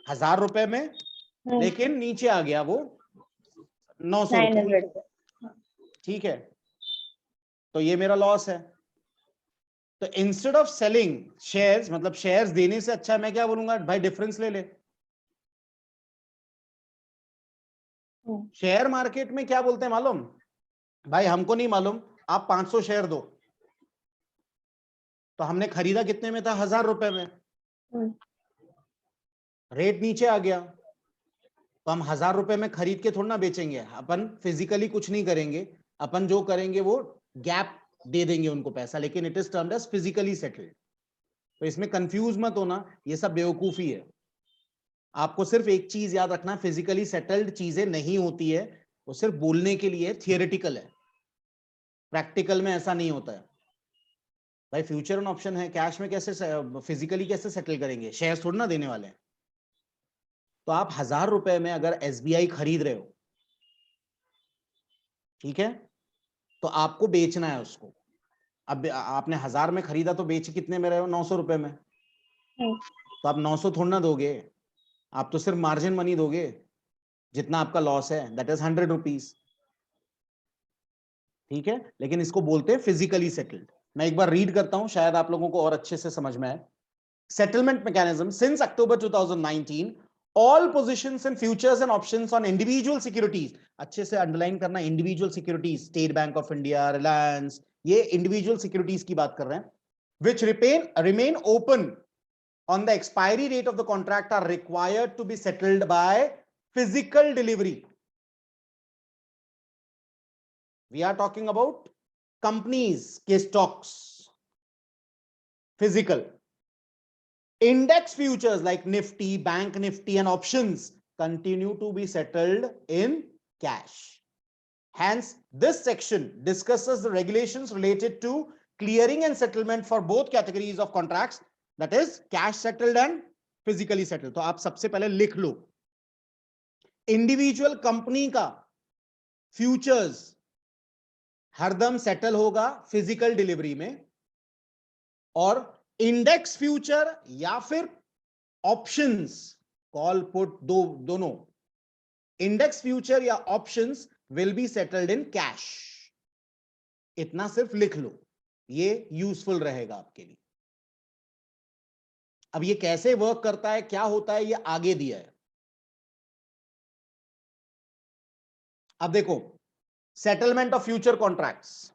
1000 रुपए में, लेकिन नीचे आ गया वो 900 रुपए। 900। ठीक है, तो ये मेरा लॉस है। तो इंस्टेड ऑफ सेलिंग शेयर्स, मतलब शेयर्स देने से अच्छा मैं क्या बोलूंगा, भाई डिफरेंस ले ले। शेयर मार्केट में क्या बोलते हैं मालूम, भाई हमको नहीं मालूम, आप 500 शेयर दो। तो हमने खरीदा कितने में था, 1000 रुपए में, रेट नीचे आ गया, तो हम 1000 रुपए में खरीद के थोड़ा ना बेचेंगे, अपन फिजिकली कुछ नहीं करेंगे, अपन जो करेंगे वो गैप दे देंगे उनको पैसा, लेकिन it is termed as physically settled. तो इसमें कंफ्यूज मत होना, ये सब बेवकूफी है। आपको सिर्फ एक चीज याद रखना, फिजिकली सेटल्ड चीजें नहीं होती है, वो सिर्फ बोलने के लिए थियोरेटिकल है, प्रैक्टिकल में ऐसा नहीं होता है। भाई फ्यूचर एंड ऑप्शन है, कैश में कैसे फिजिकली कैसे सेटल करेंगे, शेयर थोड़ा ना देने वाले हैं। तो आप 1000 रुपए में अगर एसबीआई खरीद रहे हो, ठीक है, तो आपको बेचना है उसको। अब आपने 1000 में खरीदा, तो बेच कितने में रहे हो, 900 रुपए में। तो आप 900 थोड़ा ना दोगे, आप तो सिर्फ मार्जिन मनी दोगे, जितना आपका लॉस है, दैट इज 100 रुपीज। ठीक है, लेकिन इसको बोलते हैं फिजिकली सेटल्ड। मैं एक बार रीड करता हूं, शायद आप लोगों को और अच्छे से समझ में आए। Settlement mechanism since October 2019, all positions in futures and options on individual securities, अच्छे से अंडरलाइन करना, individual securities, state bank of India, Reliance, ये individual securities की बात कर रहे हैं, which remain open on the expiry date of the contract are required to be settled by physical delivery. We are talking about companies के stocks, physical. Index futures like Nifty, Bank Nifty, and options continue to be settled in cash. Hence, this section discusses the regulations related to clearing and settlement for both categories of contracts, that is, cash settled and physically settled. तो आप सबसे पहले लिख लो, इंडिविजुअल कंपनी का फ्यूचर्स हरदम सेटल होगा फिजिकल डिलीवरी में, और इंडेक्स फ्यूचर या फिर ऑप्शंस, कॉल पुट दोनों, इंडेक्स फ्यूचर या options will be settled in cash. इतना सिर्फ लिख लो, ये यूजफुल रहेगा आपके लिए। अब ये कैसे वर्क करता है, क्या होता है, ये आगे दिया है। अब देखो, settlement of future contracts.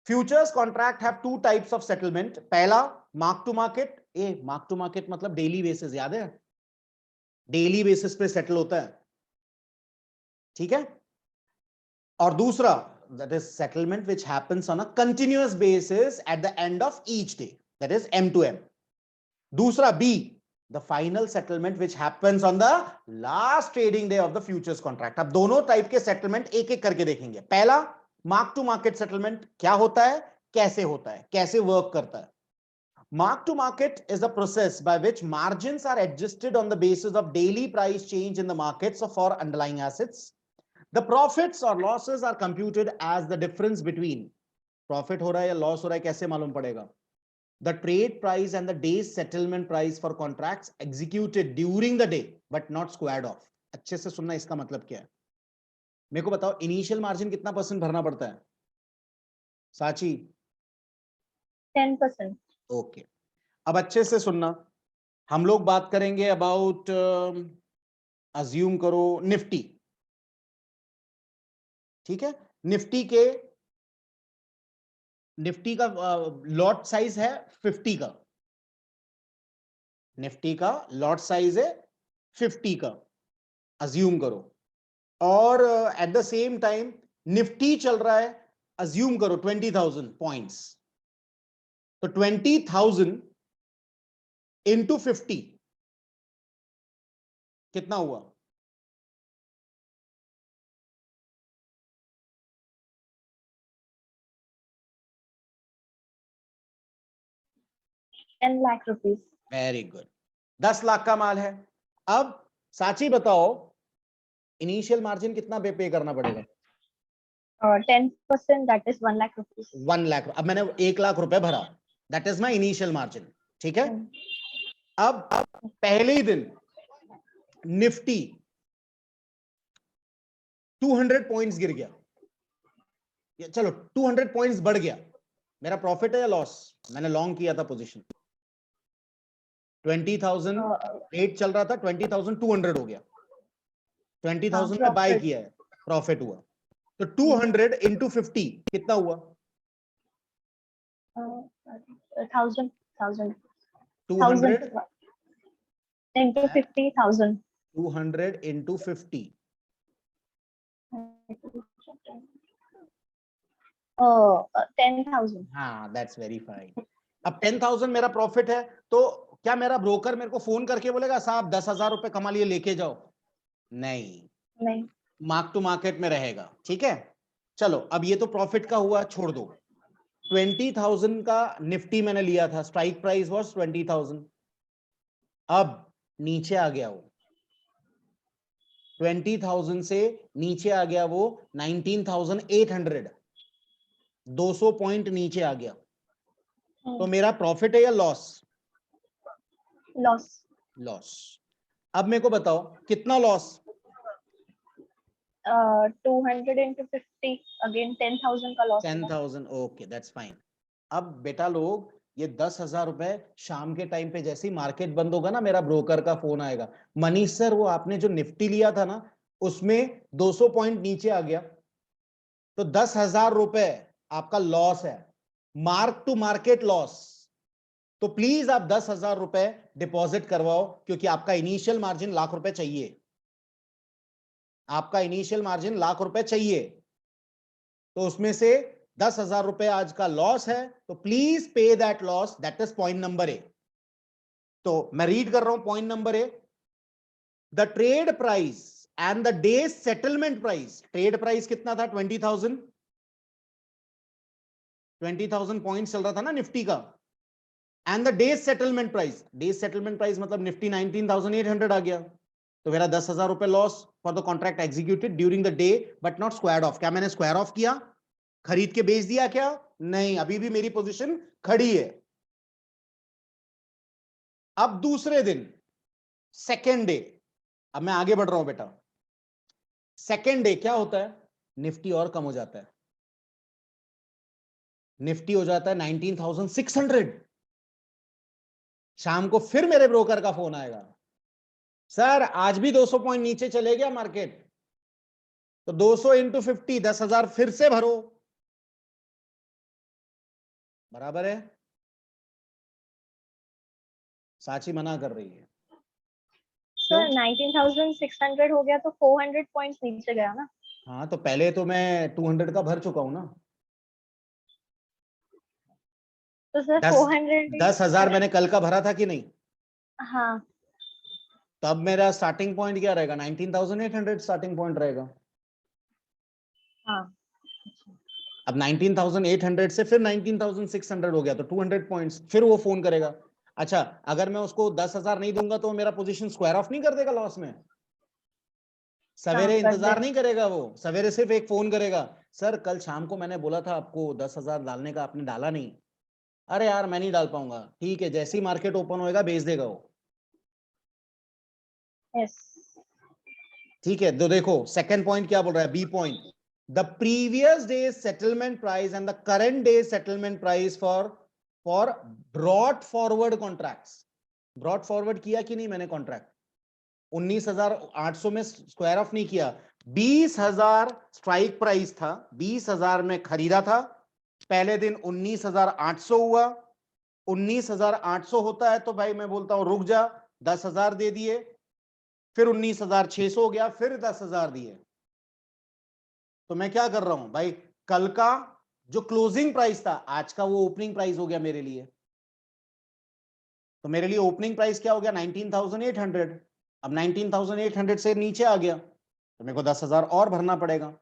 Futures contract have two types of settlement. पहला mark to market, mark to market मतलब डेली बेसिस, याद है, डेली बेसिस पे सेटल होता है, ठीक है। और दूसरा, that is settlement which happens on a continuous basis at the end of each day, that is M to M. दूसरा B, the final settlement which happens on the last trading day of the futures contract. अब दोनों टाइप के सेटलमेंट एक एक करके देखेंगे। पहला मार्क टू मार्केट सेटलमेंट, क्या होता है, कैसे होता है, कैसे वर्क करता है। Mark to market is a process by which margins are adjusted on the basis of daily price change in the markets for underlying assets. The profits or losses are computed as the difference between, profit हो रहा है या लॉस हो रहा है कैसे मालूम पड़ेगा, the trade price and the day's settlement price for contracts executed during the day but not squared off. अच्छे से सुनना, इसका मतलब क्या है, मेरे को बताओ, इनिशियल मार्जिन कितना परसेंट भरना पड़ता है साची? 10%। ओके, अब अच्छे से सुनना, हम लोग बात करेंगे अबाउट, अज्यूम करो निफ्टी, ठीक है। निफ्टी के, निफ्टी का लॉट साइज है 50 का, निफ्टी का लॉट साइज है 50 का, अज्यूम करो। और eight the same time Nifty चल रहा है, अज्यूम करो 20,000 पॉइंट्स, तो 20,000 इंटू 50 कितना हुआ, 10 lakh rupees. Very good, 10 lakh का माल है। अब साची बताओ इनिशियल मार्जिन कितना पे करना पड़ेगा? 10%, that is 1 lakh rupees. 1 lakh. अब मैंने 1 लाख रुपए भरा, that is my initial margin, ठीक है। अब पहले ही दिन निफ्टी 200 पॉइंट्स गिर गया, चलो 200 पॉइंट्स बढ़ गया, मेरा प्रॉफिट है या लॉस? मैंने लॉन्ग किया था पोजीशन, 20,000 रेट चल रहा था, 20,200 हो गया, 20,000 में बाय किया है, प्रॉफिट हुआ। तो 200 इंटू 50 कितना हुआ? 1000 200 into 50,000. 200 इंटू 50 10,000. हाँ, दैट्स वेरी फाइन। अब 10,000 मेरा प्रॉफिट है, तो क्या मेरा ब्रोकर मेरे को फोन करके बोलेगा साहब 10,000 रुपए कमा लिए लेके जाओ? नहीं, मार्क टू मार्केट में रहेगा, ठीक है। चलो अब ये तो प्रॉफिट का हुआ, छोड़ दो। 20,000 का निफ्टी मैंने लिया था, स्ट्राइक प्राइस वाज 20,000, अब नीचे आ गया वो 20,000 से नीचे आ गया वो 19,800, 200 पॉइंट नीचे आ गया, तो मेरा प्रॉफिट है या लॉस? लॉस। अब मेरे को बताओ कितना लॉस? 200 into 50, again 10,000 का लॉस। 10,000, okay that's fine. अब बेटा लोग ये 10,000 रुपए शाम के टाइम पे जैसे ही मार्केट बंद होगा ना, मेरा ब्रोकर का फोन आएगा, मनीष सर वो आपने जो निफ्टी लिया था ना उसमें 200 पॉइंट नीचे आ गया, तो 10,000 रुपए आपका लॉस है, मार्क टू मार्केट लॉस। तो प्लीज आप 10,000 रुपए डिपॉजिट करवाओ, क्योंकि आपका इनिशियल मार्जिन लाख रुपए चाहिए, आपका इनिशियल मार्जिन लाख रुपए चाहिए, तो उसमें से 10,000 रुपए आज का लॉस है, तो please pay that loss, that is point number A. तो मैं रीड कर रहा हूं point number A, the trade price and the day settlement price. Trade price कितना था? 20,000, 20,000 पॉइंट चल रहा था ना निफ्टी का, and the day settlement price, day settlement price मतलब निफ्टी 19,800 आ गया, तो मेरा 10,000 रुपए loss for the contract executed during the day but not squared of. क्या मैंने स्क्वायर ऑफ किया? खरीद के बेच दिया क्या? नहीं, अभी भी मेरी पोजीशन खड़ी है। अब दूसरे दिन सेकेंड डे, अब मैं आगे बढ़ रहा हूं बेटा, सेकेंड डे क्या होता है? निफ्टी और कम हो जाता है, निफ्टी हो जाता है 19,600। शाम को फिर मेरे ब्रोकर का फोन आएगा, सर आज भी 200 पॉइंट नीचे चले गया मार्केट, तो 200 इंटू 50, 10,000 फिर से भरो, बराबर है? साची मना कर रही है। सर 19,600 हो गया तो 400 पॉइंट्स नीचे गया ना। हाँ, तो पहले तो मैं 200 का भर चुका हूं ना, तो सर 400 10,000 मैंने कल का भरा था कि नहीं? हाँ, तब मेरा स्टार्टिंग पॉइंट क्या रहेगा? 19,800 स्टार्टिंग पॉइंट रहेगा। हाँ। अब 19,800 से फिर 19,600 हो गया, तो 200 पॉइंट्स, फिर वो फोन करेगा। अच्छा, अगर मैं उसको 10,000 नहीं दूंगा तो मेरा पोजीशन स्क्वायर ऑफ नहीं कर देगा लॉस में? सवेरे इंतजार नहीं करेगा, वो सवेरे सिर्फ एक फोन करेगा, सर कल शाम को मैंने बोला था आपको 10,000 डालने का, आपने डाला नहीं। अरे यार मैं नहीं डाल पाऊंगा, ठीक है, जैसे ही मार्केट ओपन होएगा भेज देगा वो। ठीक है, तो देखो सेकंड पॉइंट क्या बोल रहा है, B point, the previous day settlement price and the current day settlement price for brought forward contracts. Brought forward किया कि नहीं मैंने कॉन्ट्रैक्ट? 19,800 में स्क्वायर ऑफ नहीं किया, 20,000 स्ट्राइक प्राइस था, 20,000 में खरीदा था, पहले दिन 19,800 हुआ, 19,800 होता है तो भाई मैं बोलता हूं रुक जा, 10,000 दे दिए, फिर 19,600 हो गया, फिर 10,000 दिए। तो मैं क्या कर रहा हूं भाई, कल का जो क्लोजिंग प्राइस था आज का वो ओपनिंग प्राइस हो गया मेरे लिए, तो मेरे लिए ओपनिंग प्राइस क्या हो गया? 19,800। अब 19,800 से नीचे आ गया तो मेरे को 10,000 और भरना पड़ेगा,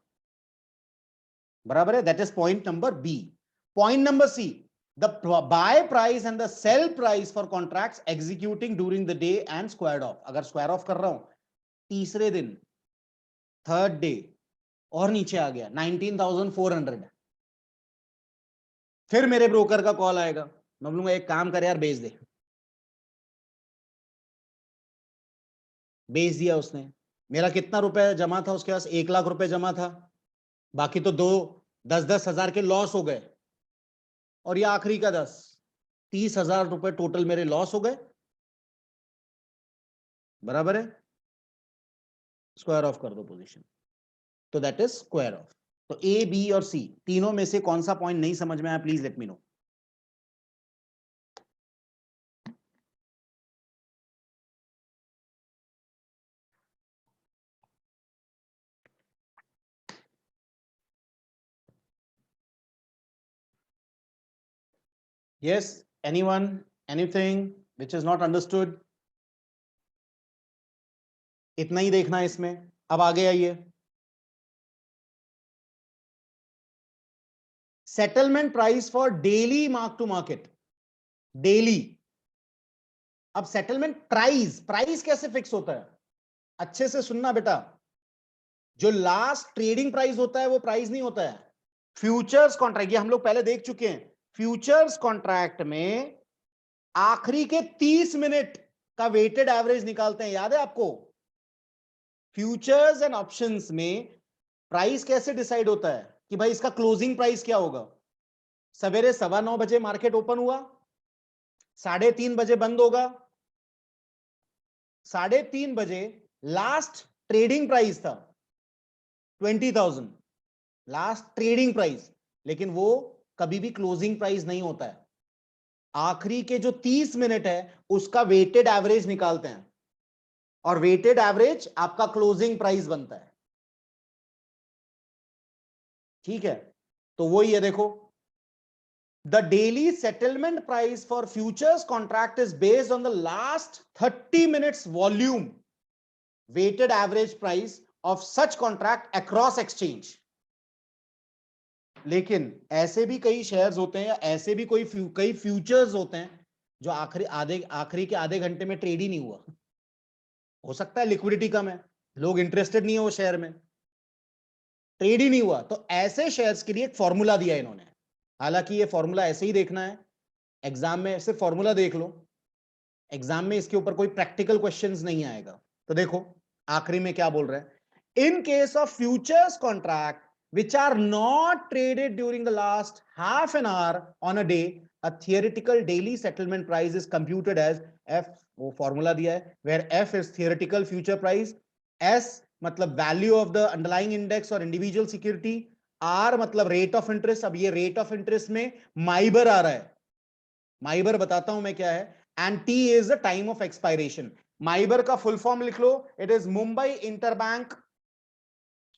बराबर है? That is point number B. Point number C, the buy price and the sell price for contracts executing during the day and squared off. अगर square off कर रहा हूं तीसरे दिन, थर्ड डे, और नीचे आ गया 19,400, फिर मेरे ब्रोकर का कॉल आएगा, मैं बोलूंगा एक काम कर यार, बेच दे। बेच दिया उसने, मेरा कितना रुपए जमा था उसके पास, 1 लाख रुपए जमा था, बाकी तो 10-10 हजार के लॉस हो गए, और ये आखिरी का 30,000 रुपए टोटल मेरे लॉस हो गए, बराबर है। स्क्वायर ऑफ कर दो पोजीशन, तो दैट इज स्क्वायर ऑफ। तो ए, बी और सी तीनों में से कौन सा पॉइंट नहीं समझ में आया, please let me no. Yes, anyone, anything which is not understood? इतना ही देखना है इसमें। अब आगे आइए, settlement price for daily mark to market, daily. अब सेटलमेंट प्राइस, प्राइस कैसे फिक्स होता है, अच्छे से सुनना बेटा, जो लास्ट ट्रेडिंग प्राइस होता है वो प्राइस नहीं होता है। फ्यूचर्स कॉन्ट्रैक्ट, ये हम लोग पहले देख चुके हैं, फ्यूचर्स कॉन्ट्रैक्ट में आखिरी के 30 मिनट का वेटेड एवरेज निकालते हैं, याद है आपको। फ्यूचर्स एंड ऑप्शंस में प्राइस कैसे डिसाइड होता है कि भाई इसका क्लोजिंग प्राइस क्या होगा। सवेरे 9:15 बजे मार्केट ओपन हुआ, 3:30 बजे बंद होगा, 3:30 बजे लास्ट ट्रेडिंग प्राइस था 20,000, लास्ट ट्रेडिंग प्राइस, लेकिन वो कभी भी क्लोजिंग प्राइस नहीं होता है। आखिरी के जो 30 मिनट है उसका वेटेड एवरेज निकालते हैं, और वेटेड एवरेज आपका क्लोजिंग प्राइस बनता है, ठीक है। तो वही है, देखो, the daily settlement price for futures contract is based on the last 30 minutes volume weighted average price of such contract across exchange. लेकिन ऐसे भी कई शेयर्स होते हैं, या ऐसे भी कई फ्यूचर्स होते हैं जो आखिरी के आधे घंटे में ट्रेड ही नहीं हुआ। हो सकता है लिक्विडिटी कम है, लोग इंटरेस्टेड नहीं है वो शेयर में, ट्रेड ही नहीं हुआ, तो ऐसे शेयर्स के लिए एक फॉर्मूला दिया इन्होंने। हालांकि ये फॉर्मूला ऐसे ही देखना है, एग्जाम में सिर्फ फॉर्मूला देख लो, एग्जाम में इसके ऊपर कोई प्रैक्टिकल क्वेश्चंस नहीं आएगा। तो देखो आखिरी में क्या बोल रहे हैं, in case of futures contract which are not traded during the last half an hour on a day, a theoretical daily settlement price is computed as F, वो फॉर्मूला दिया है, where F is theoretical future price, S मतलब value of the underlying index or individual security, R मतलब rate of interest। अब ये rate of interest में माइबर आ रहा है, माइबर बताता हूं मैं क्या है, and T is the time of expiration। माइबर का फुल फॉर्म लिख लो, it is Mumbai interbank,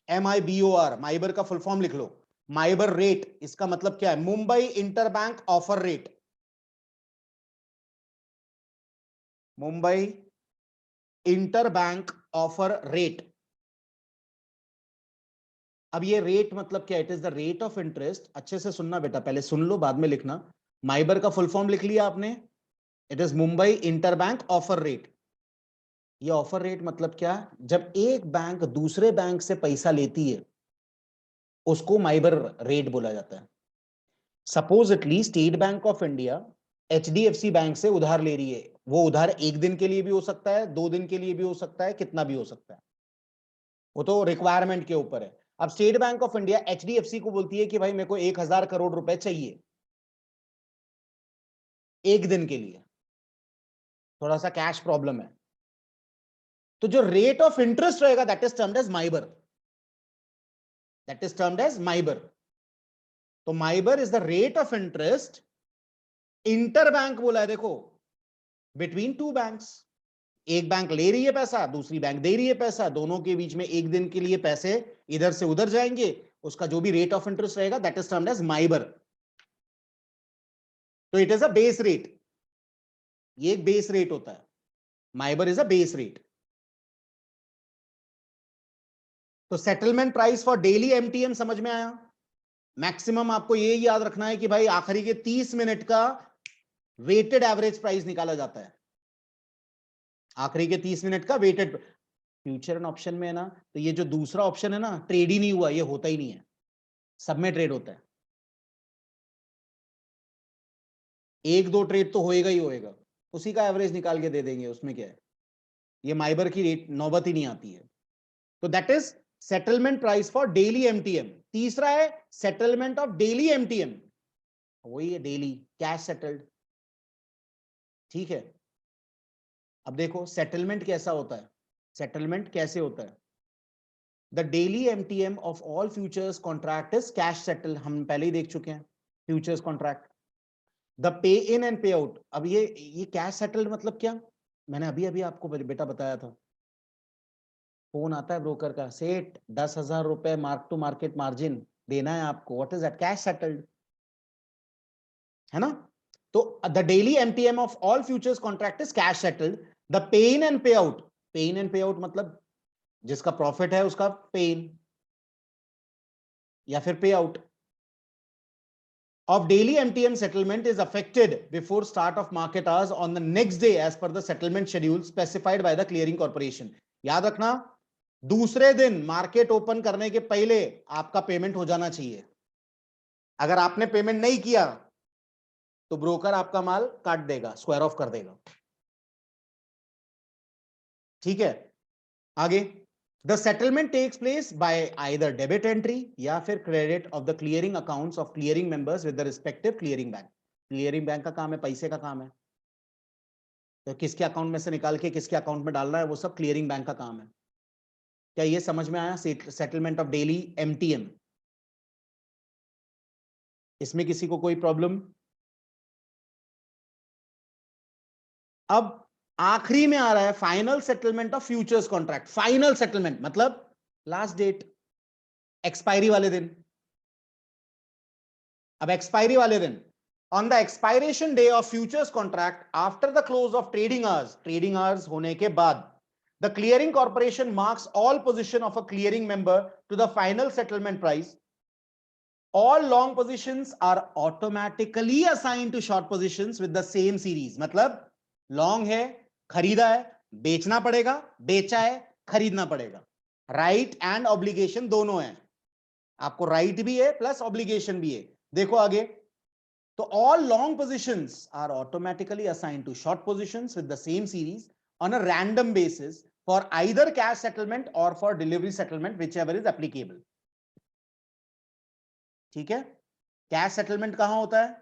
MIBOR, माइबर का फुल फॉर्म लिख लो। माइबर रेट, इसका मतलब क्या है, Mumbai interbank offer rate, Mumbai interbank offer rate. अब ये रेट मतलब क्या, it is the rate of interest. अच्छे से सुनना बेटा, पहले सुन लो बाद में लिखना। माइबर का फुल फॉर्म लिख लिया आपने, it is Mumbai interbank offer rate. ये ऑफर रेट मतलब क्या, जब एक बैंक दूसरे बैंक से पैसा लेती है उसको माइबर रेट बोला जाता है। Supposedly state bank of India HDFC bank से उधार ले रही है, वो उधार 1 दिन के लिए भी हो सकता है, 2 दिन के लिए भी हो सकता है, कितना भी हो सकता है, वो तो रिक्वायरमेंट के ऊपर है। अब state bank of India HDFC को बोलती है कि भाई मेरे को 1,000 करोड़ रुपए चाहिए 1 दिन के लिए, थोड़ा सा कैश प्रॉब्लम है, तो जो रेट ऑफ इंटरेस्ट रहेगा that is termed as MIBOR, that is termed as MIBOR. तो MIBOR is the rate of interest, inter bank बोला है, देखो, बिटवीन टू बैंक्स। एक बैंक ले रही है पैसा, दूसरी बैंक दे रही है पैसा, दोनों के बीच में 1 दिन के लिए पैसे इधर से उधर जाएंगे, उसका जो भी रेट ऑफ इंटरेस्ट रहेगा that is termed as MIBOR. तो it is a base rate, ये एक बेस रेट होता है, माइबर इज अ बेस रेट। तो settlement price for daily MTM समझ में आया, मैक्सिमम आपको ये याद रखना है कि भाई आखिरी के 30 मिनट का वेटेड एवरेज प्राइस निकाला जाता है, आखिरी के 30 मिनट का वेटेड। फ्यूचर एंड ऑप्शन में है ना, तो ये जो दूसरा ऑप्शन है ना, ट्रेड ही नहीं हुआ, ये होता ही नहीं है, सब में ट्रेड होता है। एक दो ट्रेड तो होएगा ही होएगा, उसी का एवरेज निकाल के दे देंगे, उसमें क्या है, ये माइबर की रेट नौबत ही नहीं आती है। तो that is settlement price for daily MTM. तीसरा है सेटलमेंट ऑफ डेली एमटीएम, वही है डेली कैश सेटल्ड। ठीक है, अब देखो सेटलमेंट कैसा होता है, सेटलमेंट कैसे होता है। The daily MTM of all futures contract is cash settle, हम पहले ही देख चुके हैं futures contract. The pay in and पे आउट, अब ये कैश सेटल्ड मतलब क्या, मैंने अभी अभी आपको बेटा बताया था। फोन आता है ब्रोकर का, सेठ 10,000 रुपए मार्क टू मार्केट मार्जिन देना है आपको, what is that, cash settled, है ना। तो the daily MTM of all futures contract is cash settled. The pay in and पे आउट, पे इन एंड पे आउट मतलब जिसका प्रॉफिट है उसका पे इन या फिर पे out of daily MTM settlement is affected before start of market hours on the next day as per the settlement schedule specified by the clearing corporation। याद रखना, दूसरे दिन मार्केट ओपन करने के पहले आपका पेमेंट हो जाना चाहिए। अगर आपने पेमेंट नहीं किया तो ब्रोकर आपका माल काट देगा, स्क्वायर ऑफ कर देगा। ठीक है, आगे the settlement takes place by either debit entry या फिर credit of the clearing accounts of clearing members with the respective clearing bank. Clearing bank का काम है, पैसे का काम है, तो किसके अकाउंट में से निकाल के किसके अकाउंट में डालना है वो सब क्लियरिंग बैंक का काम है। क्या ये समझ में आया, सेटलमेंट ऑफ डेली एमटीएम, इसमें किसी को कोई प्रॉब्लम। अब आखिरी में आ रहा है final settlement of futures contract. Final settlement मतलब लास्ट डेट, एक्सपायरी वाले दिन। अब एक्सपायरी वाले दिन, on the expiration day of futures contract after the close of trading hours होने के बाद, the clearing corporation marks all position of a clearing member to the final settlement price. All long positions are automatically assigned to short positions with the same series। मतलब लॉन्ग है, खरीदा है, बेचना पड़ेगा, बेचा है, खरीदना पड़ेगा। राइट एंड ऑब्लिगेशन दोनों है, आपको राइट भी है प्लस ऑब्लिगेशन भी है। देखो आगे, तो all long positions are automatically assigned to short positions with the same series on a random basis for either cash settlement or for delivery settlement whichever is applicable. ठीक है, कैश सेटलमेंट कहां होता है,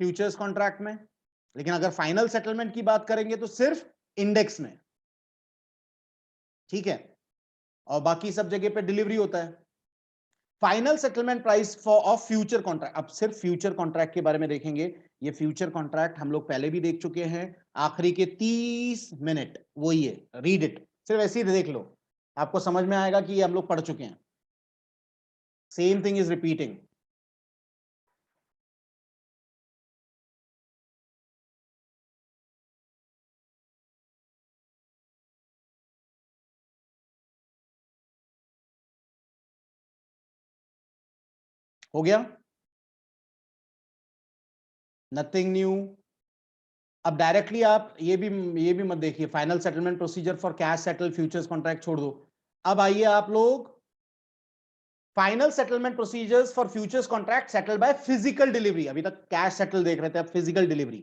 फ्यूचर्स कॉन्ट्रैक्ट में, लेकिन अगर फाइनल सेटलमेंट की बात करेंगे तो सिर्फ इंडेक्स में। ठीक है, और बाकी सब जगह पे डिलीवरी होता है। Final settlement price for of future contract, अब सिर्फ फ्यूचर कॉन्ट्रैक्ट के बारे में देखेंगे। ये फ्यूचर कॉन्ट्रैक्ट हम लोग पहले भी देख चुके हैं, आखिरी के 30 मिनट वही है, रीड इट, सिर्फ ऐसे ही देख लो, आपको समझ में आएगा कि ये हम लोग पढ़ चुके हैं। Same thing is repeating. हो गया, नथिंग न्यू। अब डायरेक्टली आप ये भी मत देखिए, final settlement procedure for cash settle futures contract छोड़ दो। अब आइए आप लोग final settlement procedures for futures contract settle by physical delivery. अभी तक कैश सेटल देख रहे थे, अब फिजिकल डिलीवरी।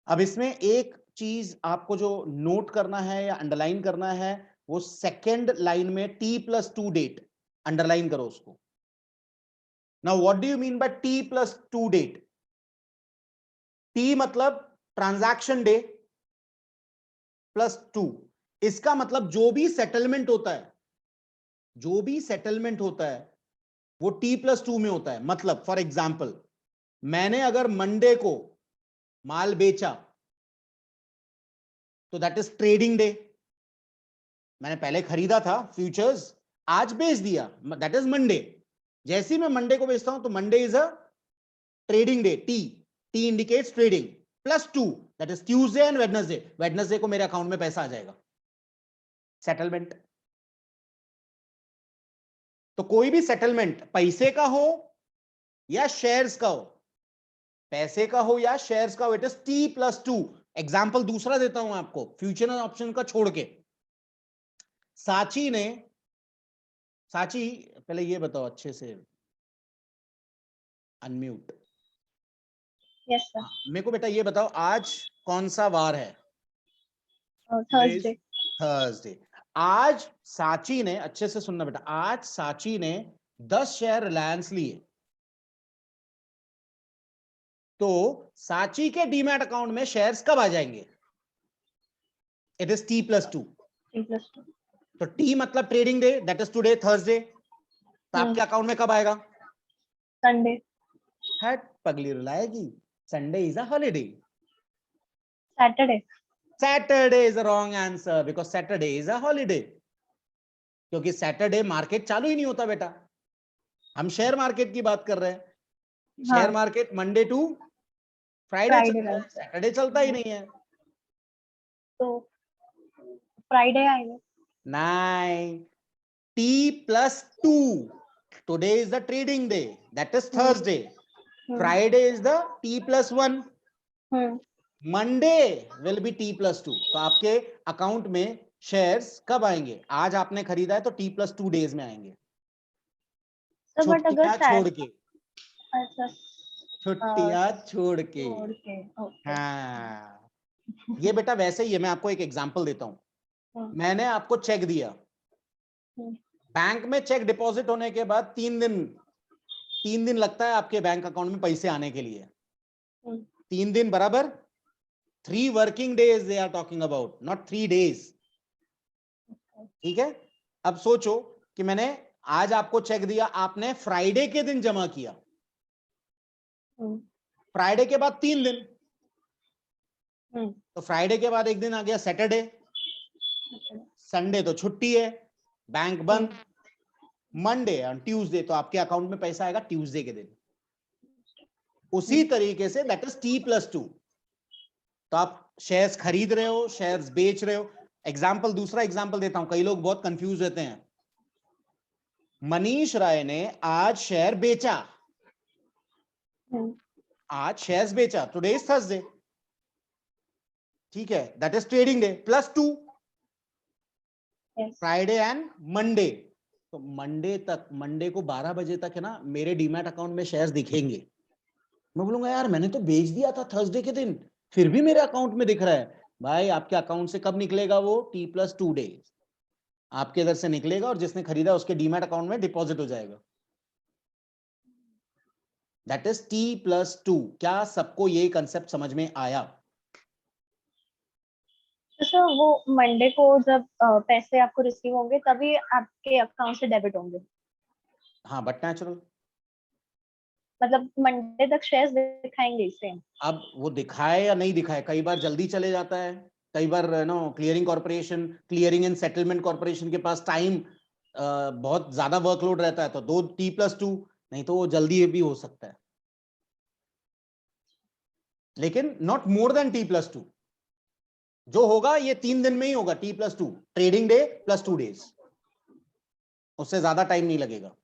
अब इसमें एक चीज आपको जो नोट करना है या अंडरलाइन करना है, वो सेकेंड लाइन में T+2 डेट अंडरलाइन करो उसको। Now what do you mean by T+2 date. T मतलब ट्रांजैक्शन डे +2, इसका मतलब जो भी सेटलमेंट होता है, जो भी सेटलमेंट होता है वो T+2 में होता है। मतलब फॉर एग्जाम्पल, मैंने अगर मंडे को माल बेचा तो दैट इज ट्रेडिंग डे, मैंने पहले खरीदा था फ्यूचर्स, आज बेच दिया, दैट इज मंडे। जैसे ही मैं मंडे को बेचता हूं तो Monday is a trading day, T indicates trading, +2 that is Tuesday and Wednesday, Wednesday को मेरे अकाउंट में पैसा आ जाएगा, सेटलमेंट। तो कोई भी सेटलमेंट पैसे का हो या शेयर्स का हो, पैसे का हो या शेयर्स का हो, इट इज T+2। एग्जाम्पल दूसरा देता हूं आपको, फ्यूचर ऑप्शन का छोड़ के। साची पहले ये बताओ अच्छे से, अनम्यूट। Yes sir. मेरे को बेटा ये बताओ, आज कौन सा वार है? थर्सडे। थर्सडे। आज साची ने, अच्छे से सुनना बेटा, आज साची ने 10 शेयर रिलायंस लिए, तो साची के डीमैट अकाउंट में शेयर्स कब आ जाएंगे? इट इज T+2। T+2। तो T मतलब trading day, that is today, Thursday. तो आपके अकाउंट में कब आएगा? संडे। हट पगली रुलाएगी, Sunday is a holiday. Saturday. Saturday is a wrong answer, because Saturday is a holiday. क्योंकि सैटरडे मार्केट चालू ही नहीं होता बेटा, हम शेयर मार्केट की बात कर रहे हैं। Share market Monday to Friday चलता है, सैटरडे चलता ही नहीं है। तो फ्राइडे आएगा। नहीं, T+2। Today is the trading day, that is Thursday. Friday is the T+1। Monday will be T+2। तो आपके अकाउंट में शेयर्स कब आएंगे? आज आपने खरीदा है तो T+2 डेज में आएंगे, छुट्टियां छोड़ के। अच्छा, छुट्टियां छोड़ के। ओके। हाँ, ये बेटा वैसे ही है। मैं आपको एक एग्जांपल देता हूं। मैंने आपको चेक दिया, बैंक में चेक डिपॉजिट होने के बाद 3 दिन लगता है आपके बैंक अकाउंट में पैसे आने के लिए। 3 दिन बराबर 3 working days they are talking about, not 3 days. ठीक है, अब सोचो कि मैंने आज आपको चेक दिया, आपने फ्राइडे के दिन जमा किया, फ्राइडे के बाद 3 दिन, तो फ्राइडे के बाद एक दिन आ गया सैटरडे, संडे तो छुट्टी है, बैंक बंद, मंडे और ट्यूसडे तो आपके अकाउंट में पैसा आएगा ट्यूसडे के दिन। उसी तरीके से दैट इज T+2। तो आप शेयर्स खरीद रहे हो, शेयर्स बेच रहे हो। एग्जाम्पल, दूसरा एग्जाम्पल देता हूं, कई लोग बहुत कंफ्यूज रहते हैं। मनीष राय ने आज शेयर बेचा, आज शेयर्स बेचा, टुडे इज थर्सडे, ठीक है, that is trading day +2, Friday and Monday. तो मंडे तक, मंडे को 12 बजे तक है ना, मेरे डीमैट अकाउंट में शेयर्स दिखेंगे। मैं बोलूंगा यार मैंने तो बेच दिया था थर्सडे के दिन, फिर भी मेरे अकाउंट में दिख रहा है। भाई आपके अकाउंट से कब निकलेगा वो? T+2 डेज आपके इधर से निकलेगा, और जिसने खरीदा उसके डीमैट अकाउंट में डिपॉजिट हो जाएगा। That is T+2। क्या सबको ये कंसेप्ट समझ में आया? तो सर वो मंडे को जब पैसे आपको रिसीव होंगे तभी आपके अकाउंट से डेबिट होंगे? हाँ, बट नेचुरल, मतलब मंडे तक शेयर्स दिखाएंगे सेम? अब वो दिखाए या नहीं दिखाए, कई बार जल्दी चले जाता है, कई बार no clearing corporation, clearing and settlement corporation के पास टाइम बहुत ज्यादा वर्कलोड रहता है, तो 2 T+2, नहीं तो वो जल्दी भी हो सकता है, लेकिन नॉट मोर देन T+2। जो होगा ये 3 दिन में ही होगा, T+2, ट्रेडिंग डे +2 डेज, उससे ज्यादा टाइम नहीं लगेगा।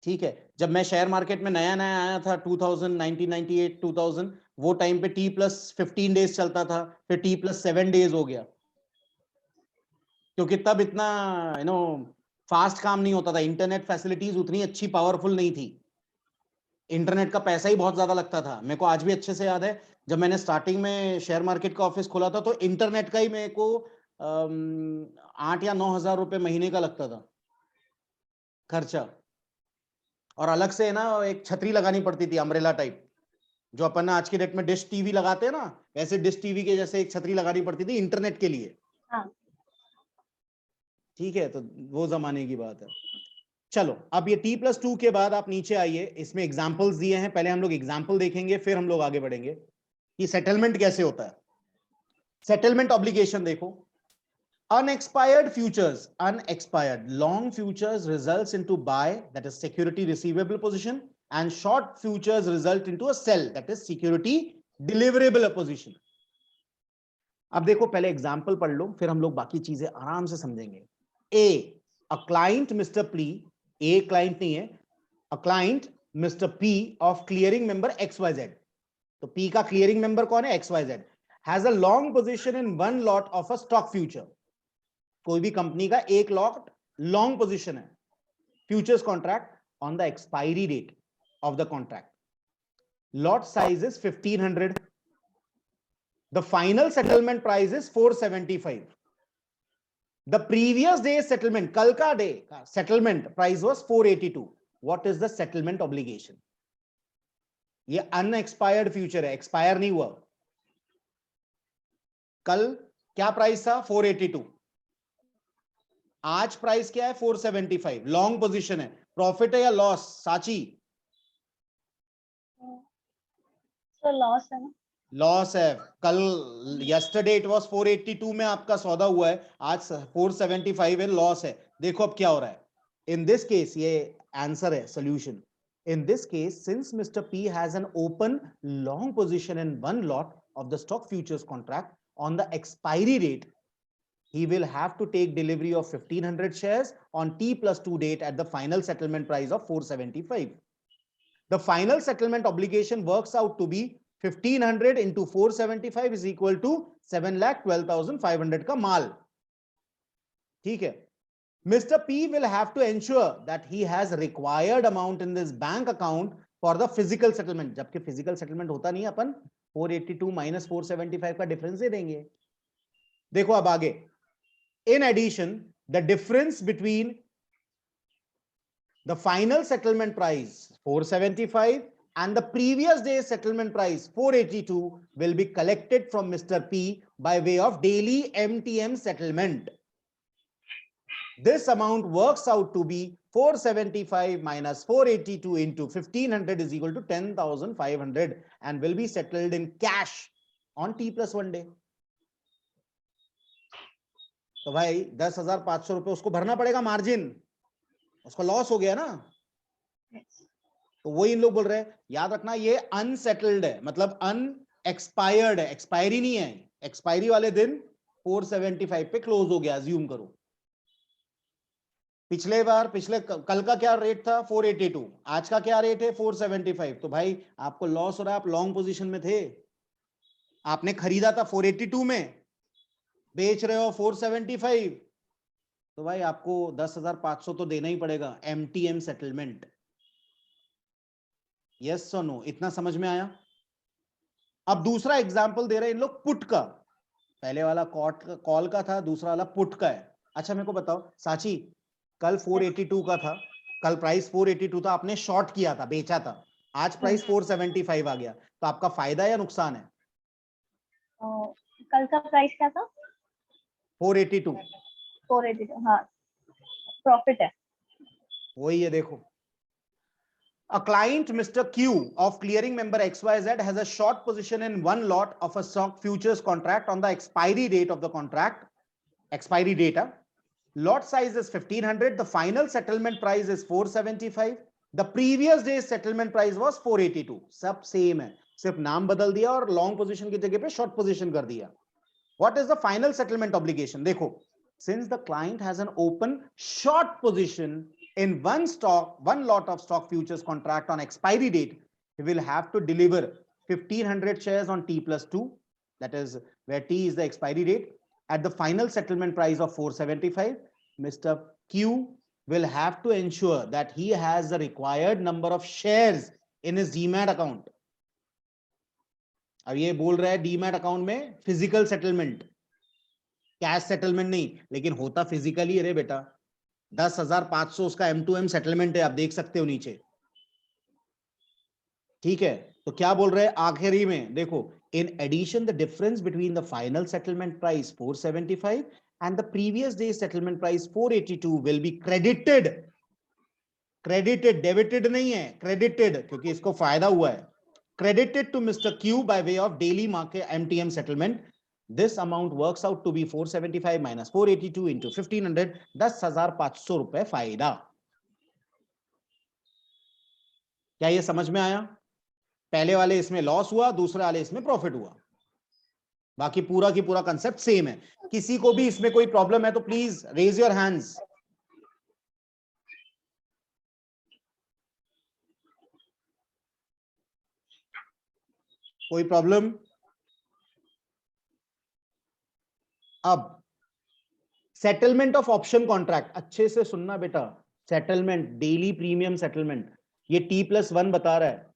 ठीक है, जब मैं शेयर मार्केट में नया नया आया था 1998 2000, वो टाइम पे T+15 डेज चलता था, फिर T+7 डेज हो गया, क्योंकि तब इतना फास्ट काम नहीं होता था, इंटरनेट फैसिलिटीज उतनी अच्छी पावरफुल नहीं थी, इंटरनेट का पैसा ही बहुत ज्यादा लगता था। मेरे को आज भी अच्छे से याद है, जब मैंने स्टार्टिंग में शेयर मार्केट का ऑफिस खोला था, तो इंटरनेट का ही मेरे को 8 या 9 हजार रुपए महीने का लगता था खर्चा, और अलग से ना एक छतरी लगानी पड़ती थी, अम्ब्रेला टाइप, जो अपन आज के डेट में डिश टीवी लगाते हैं ना, वैसे डिश टीवी के जैसे एक छतरी लगानी पड़ती थी इंटरनेट के लिए। ठीक है, तो वो जमाने की बात है। चलो, अब ये T+2 के बाद आप नीचे आइए, इसमें एग्जांपल्स दिए हैं, पहले हम लोग एग्जांपल देखेंगे, फिर हम लोग आगे बढ़ेंगे कि सेटलमेंट कैसे होता है। सेटलमेंट ऑब्लिगेशन देखो, unexpired futures, unexpired long futures results into buy, that is security receivable position, and short futures result into a sell, that is security deliverable position। अब देखो, पहले एग्जांपल पढ़ लो, फिर हम लोग बाकी चीजें आराम से समझेंगे। A, a client mister P, a client नहीं है, a client mister P of clearing member XYZ, तो पी का क्लियरिंग मेंबर कौन है? XYZ, has a long position in one lot of a stock future, कोई भी कंपनी का एक लॉट लॉन्ग पोजीशन है futures contract on the expiry date of the contract, lot size is 1500, the final settlement price is 475, the previous day's settlement, कल का डे का settlement price was 482, what is the settlement obligation? ये unexpired future है, expire नहीं हुआ, कल क्या प्राइस था? 482, आज प्राइस क्या है? 475, लॉन्ग पोजीशन है, प्रॉफिट है या लॉस? साची तो लॉस है ना? लॉस है, कल यस्टरडे इट वाज 482 में आपका सौदा हुआ है, आज 475 है, लॉस है। देखो अब क्या हो रहा है, इन दिस केस ये आंसर है, solution. In this case, since Mr. P has an open long position in one lot of the stock futures contract, on the expiry date, he will have to take delivery of 1500 shares on T+2 date at the final settlement price of 475. The final settlement obligation works out to be 1500 into 475 is equal to 7,12,500 का माल, ठीक है। Mr. P will have to ensure that he has required amount in this bank account for the physical settlement, जबकि physical settlement होता नहीं है, अपन 482 minus 475 का डिफरेंस दे देंगे। देखो अब आगे, in addition, the difference between the final settlement price 475 and the previous day's settlement price 482 will be collected from Mr. P by way of daily MTM settlement. This amount works out to be 475 minus 482 into 1500 is equal to 10,500 and will be settled in cash on T+1 day. तो भाई 10,500 रुपए उसको भरना पड़ेगा मार्जिन, उसको लॉस हो गया ना। तो वही इन लोग बोल रहे हैं, याद रखना ये अनसेटल्ड है, मतलब अनएक्सपायर्ड है, एक्सपायरी नहीं है, एक्सपायरी वाले दिन 475 पे क्लोज हो गया, अज्यूम करो। पिछले कल का क्या रेट था? 482, आज का क्या रेट है? 475, तो भाई आपको लॉस हो रहा है, आप लॉन्ग पोजीशन में थे, आपने खरीदा था 482 में, बेच रहे हो 475, तो भाई आपको 10,500 तो देना ही पड़ेगा, MTM सेटलमेंट। यस और नो, इतना समझ में आया? अब दूसरा एग्जांपल दे रहे हैं इन लोग पुट का, पहले वाला कॉल का था, दूसरा वाला पुट का है। अच्छा मेरे को बताओ साची, कल 482 का था, कल प्राइस 482 था, आपने शॉर्ट किया था, बेचा था, आज प्राइस 475 आ गया, तो आपका फायदा या नुकसान है? कल का प्राइस क्या था? 482। हाँ, प्रॉफिट है। वही है, देखो, a client Mr. Q of clearing member XYZ has a short position in one lot of a stock futures contract on the expiry date of the contract, expiry data, lot size is 1500, the final settlement price is 475, the previous day's settlement price was 482, सब सेम है, सिर्फ नाम बदल दिया और लॉन्ग पोजीशन की जगह पे शॉर्ट पोजीशन कर दिया। What is the final settlement obligation? देखो, since the client has an open short position in one lot of stock futures contract on expiry date, he will have to deliver 1500 shares on T+2, that is where T is the expiry date, at the final settlement price of 475. Mr. Q will have to ensure that he has the required number of shares in his DMAT account. अब ये बोल रहा है डीमैट अकाउंट में फिजिकल सेटलमेंट, कैश सेटलमेंट नहीं, लेकिन होता फिजिकली है रे बेटा। 10,500 उसका M2M सेटलमेंट है, आप देख सकते हो नीचे, ठीक है। तो क्या बोल रहे हैं आखिरी में, देखो, in addition the difference between the final settlement price 475 and the previous day settlement price 482 will be credited, debited नहीं है, क्रेडिटेड, क्योंकि इसको फायदा हुआ है, credited to Mr. Q by way of daily market MTM settlement. This amount works out to be 475 minus 482 into 1500, 10,500 रुपए फायदा। क्या ये समझ में आया? पहले वाले इसमें लॉस हुआ, दूसरे वाले इसमें प्रॉफिट हुआ, बाकी पूरा की पूरा कंसेप्ट सेम है। किसी को भी इसमें कोई प्रॉब्लम है तो प्लीज रेज योर हैंड्स। कोई प्रॉब्लम? अब सेटलमेंट ऑफ ऑप्शन कॉन्ट्रैक्ट, अच्छे से सुनना बेटा, सेटलमेंट, डेली प्रीमियम सेटलमेंट, ये T+1 बता रहा है।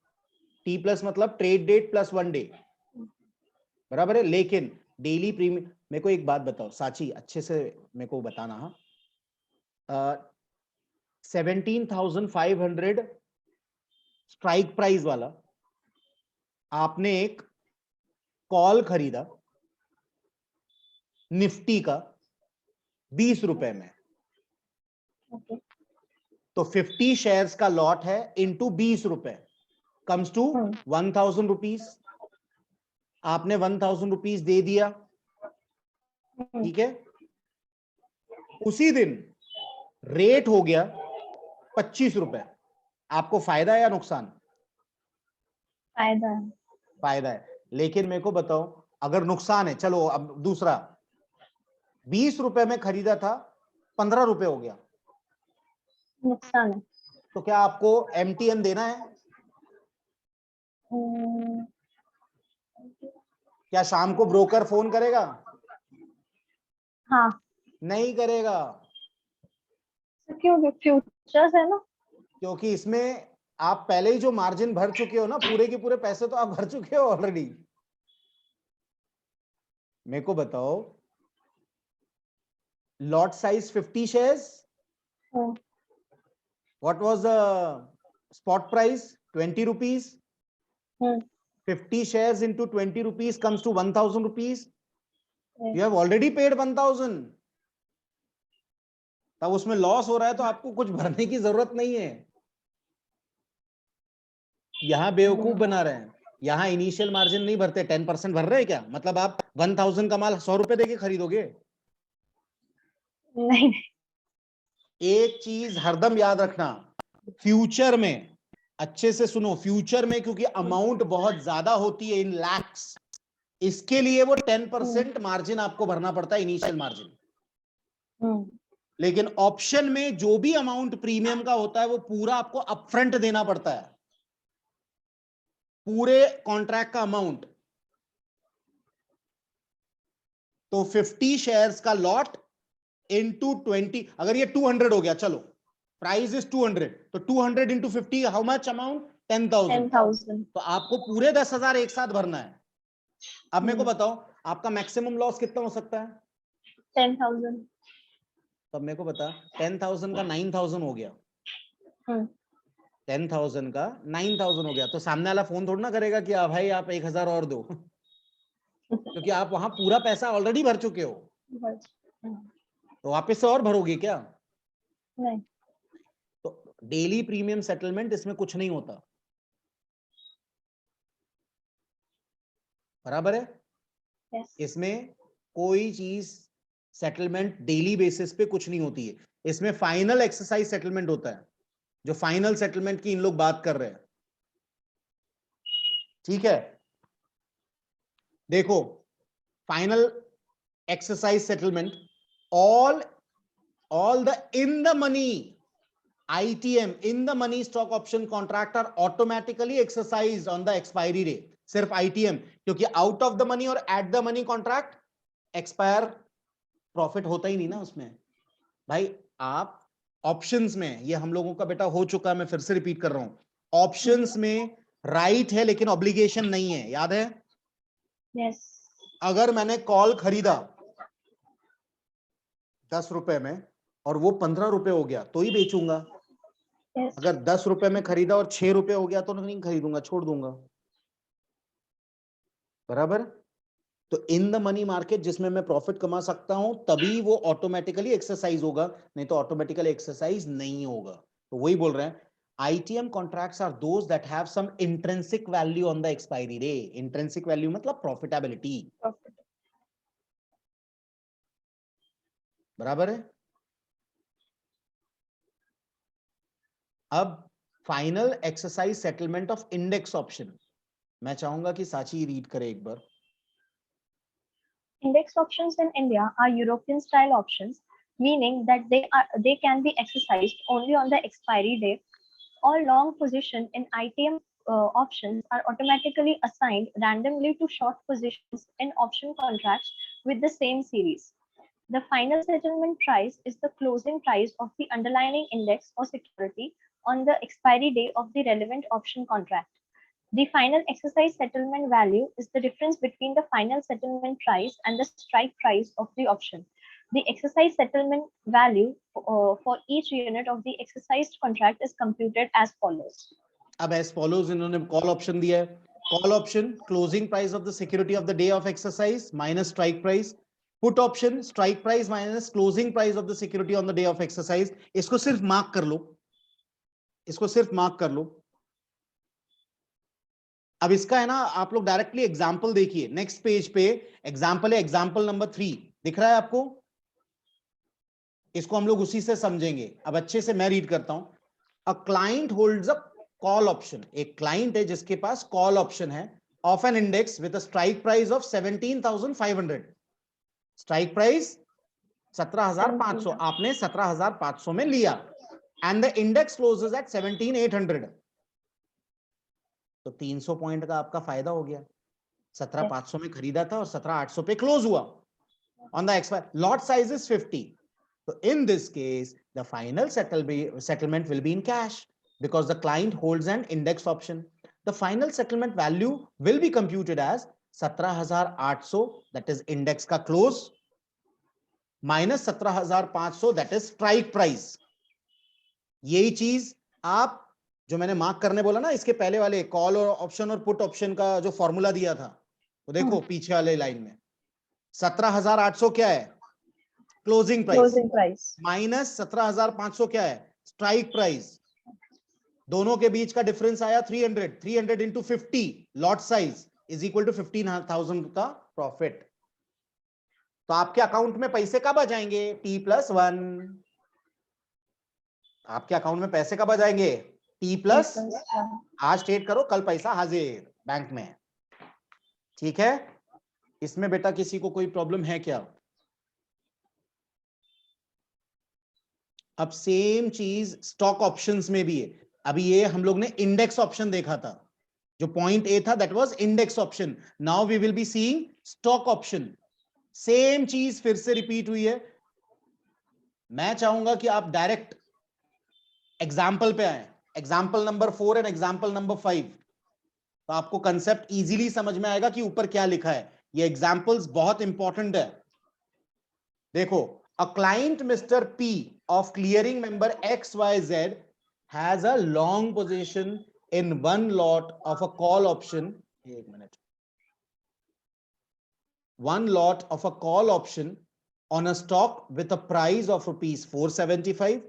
T प्लस मतलब ट्रेड डेट प्लस 1 डे, बराबर है। लेकिन डेली प्रीमियम, मेरे को एक बात बताओ साची, अच्छे से मेरे को बताना, हाँ, 17,500 स्ट्राइक प्राइस वाला आपने एक कॉल खरीदा निफ्टी का 20 रुपए में, Okay. तो 50 शेयर्स का लॉट है इंटू 20 रुपए, कम्स टू 1,000 रुपीज। आपने 1,000 रुपीज दे दिया, ठीक है। उसी दिन रेट हो गया 25 रुपए, आपको फायदा है या नुकसान? फायदा है। फायदा है। लेकिन मेरे को बताओ, अगर नुकसान है, चलो अब दूसरा, 20 रुपए में खरीदा था, 15 रुपए हो गया, नुकसान है। तो क्या आपको MTN देना है? क्या शाम को ब्रोकर फोन करेगा? हाँ। नहीं करेगा, क्यों? फ्यूचर्स है ना। क्योंकि इसमें आप पहले ही जो मार्जिन भर चुके हो ना, पूरे के पूरे पैसे तो आप भर चुके हो ऑलरेडी। मेरे को बताओ, lot size 50 shares, what was the spot price? 20 rupees. 50 shares into 20 rupees comes to 1,000 rupees. You have already paid 1,000. तब उसमें लॉस हो रहा है तो आपको कुछ भरने की जरूरत नहीं है। यहां बेवकूफ बना रहे हैं, यहां इनिशियल मार्जिन नहीं भरते, 10% भर रहे हैं क्या? मतलब आप 1,000 का माल 100 रुपए देके खरीदोगे? नहीं। एक चीज हरदम याद रखना, फ्यूचर में, अच्छे से सुनो, फ्यूचर में क्योंकि अमाउंट बहुत ज्यादा होती है इन लैक्स, इसके लिए वो 10% मार्जिन आपको भरना पड़ता है, इनिशियल मार्जिन। लेकिन ऑप्शन में जो भी अमाउंट प्रीमियम का होता है वो पूरा आपको अपफ्रंट देना पड़ता है, पूरे कॉन्ट्रैक्ट का अमाउंट। तो 50 शेयर्स का लॉट इनटू 20, अगर ये 200 हो गया, चलो प्राइस इज 200, तो 200 इंटू 50 हाउ मच अमाउंट? 10,000। तो आपको पूरे 10,000 एक साथ भरना है। अब मेरे को बताओ, आपका मैक्सिमम लॉस कितना हो सकता है? 10,000। तब मेरे को बता, 10,000 का 9,000 हो गया, 10,000 का 9,000 हो गया, तो सामने वाला फोन थोड़ा ना करेगा कि भाई आप 1,000 और दो, क्योंकि आप वहां पूरा पैसा ऑलरेडी भर चुके हो। तो वापस से और भरोगे क्या? नहीं। तो डेली प्रीमियम सेटलमेंट, इसमें कुछ नहीं होता, बराबर है। yes. इसमें कोई चीज सेटलमेंट डेली बेसिस पे कुछ नहीं होती है, इसमें फाइनल एक्सरसाइज सेटलमेंट होता है, जो फाइनल सेटलमेंट की इन लोग बात कर रहे हैं, ठीक है। देखो, final exercise settlement, all the in the money ITM, in the money stock option contract are automatically exercised on the expiry day. सिर्फ ITM, क्योंकि आउट ऑफ द मनी और at the money contract expire profit होता ही नहीं ना उसमें। भाई आप ऑप्शंस में, ये हम लोगों का बेटा हो चुका है, मैं फिर से रिपीट कर रहा हूं, ऑप्शंस में राइट है लेकिन ऑब्लिगेशन नहीं है, याद है? yes. अगर मैंने कॉल खरीदा 10 रुपए में और वो 15 रुपए हो गया तो ही बेचूंगा। yes. अगर 10 रुपए में खरीदा और 6 रुपए हो गया तो नहीं खरीदूंगा, छोड़ दूंगा, बराबर। तो इन द मनी मार्केट जिसमें मैं प्रॉफिट कमा सकता हूं तभी वो ऑटोमेटिकली एक्सरसाइज होगा, नहीं तो ऑटोमेटिकली एक्सरसाइज नहीं होगा। तो वही बोल रहे हैं, ITM contracts are those that have some intrinsic value on the expiry day. Intrinsic value मतलब profitability, बराबर है। अब final exercise settlement of index option, मैं चाहूंगा कि साची रीड करे एक बार। Index options in India are European style options, meaning that they can be exercised only on the expiry day. All long position in ITM options are automatically assigned randomly to short positions in option contracts with the same series. The final settlement price is the closing price of the underlying index or security on the expiry day of the relevant option contract. The final exercise settlement value is the difference between the final settlement price and the strike price of the option. The exercise settlement value for each unit of the exercised contract is computed as follows. अब as follows इन्होंने कॉल ऑप्शन दिया है. Call option closing price of the security of the day of exercise minus strike price. Put option strike price minus closing price of the security on the day of exercise. इसको सिर्फ मार्क कर लो, इसको सिर्फ मार्क कर लो. अब इसका है ना, आप लोग डायरेक्टली एग्जांपल देखिए. नेक्स्ट पेज पे एग्जांपल है, एग्जांपल नंबर 3 दिख रहा है आपको. इसको हम लोग उसी से समझेंगे. अब अच्छे से मैं रीड करता हूं. A client holds a call option. एक क्लाइंट है जिसके पास कॉल ऑप्शन है of an index with a strike price of 17,500. Strike price 17,500. आपने 17,500 में लिया and the index closes at 17,800. तो 300 पॉइंट का आपका फायदा हो गया. 17,500 में खरीदा था और 17,800 पे क्लोज हुआ. On the expire lot size is 50. So in this case, the final settlement will be in cash because the client holds an index option. The final settlement value will be computed as 17,800, that is index ka close, minus 17,500, that is strike price. यही चीज आप जो मैंने मार्क करने बोला ना, इसके पहले वाले कॉल और ऑप्शन और पुट ऑप्शन का जो फॉर्मूला दिया था, वो देखो पीछे वाले लाइन में 17,800 क्या है? क्लोजिंग प्राइस माइनस 17,500 क्या है? Strike price. दोनों के बीच का डिफरेंस आया 300. 300 into 50 lot size is equal to 15,000 का प्रॉफिट. तो आपके अकाउंट में पैसे कब आ जाएंगे? T+1. आपके अकाउंट में पैसे कब आ जाएंगे? T+1. आज ट्रेड करो, कल पैसा हाजिर बैंक में. ठीक है. इसमें बेटा किसी को कोई प्रॉब्लम है क्या? अब सेम चीज स्टॉक ऑप्शंस में भी है. अभी ये हम लोग ने इंडेक्स ऑप्शन देखा था. जो पॉइंट ए था that was index option. Now we will be seeing stock option. Same चीज फिर से रिपीट हुई है. मैं चाहूंगा कि आप डायरेक्ट एग्जाम्पल पे आए. Example number 4 and example number 5. तो आपको कंसेप्ट इजीली समझ में आएगा कि ऊपर क्या लिखा है. ये एग्जाम्पल्स बहुत इंपॉर्टेंट है. देखो, a client Mr. P of clearing member XYZ has a long position in one lot of a call option. एक minute. One lot of a call option on a stock with a price of rupees 475.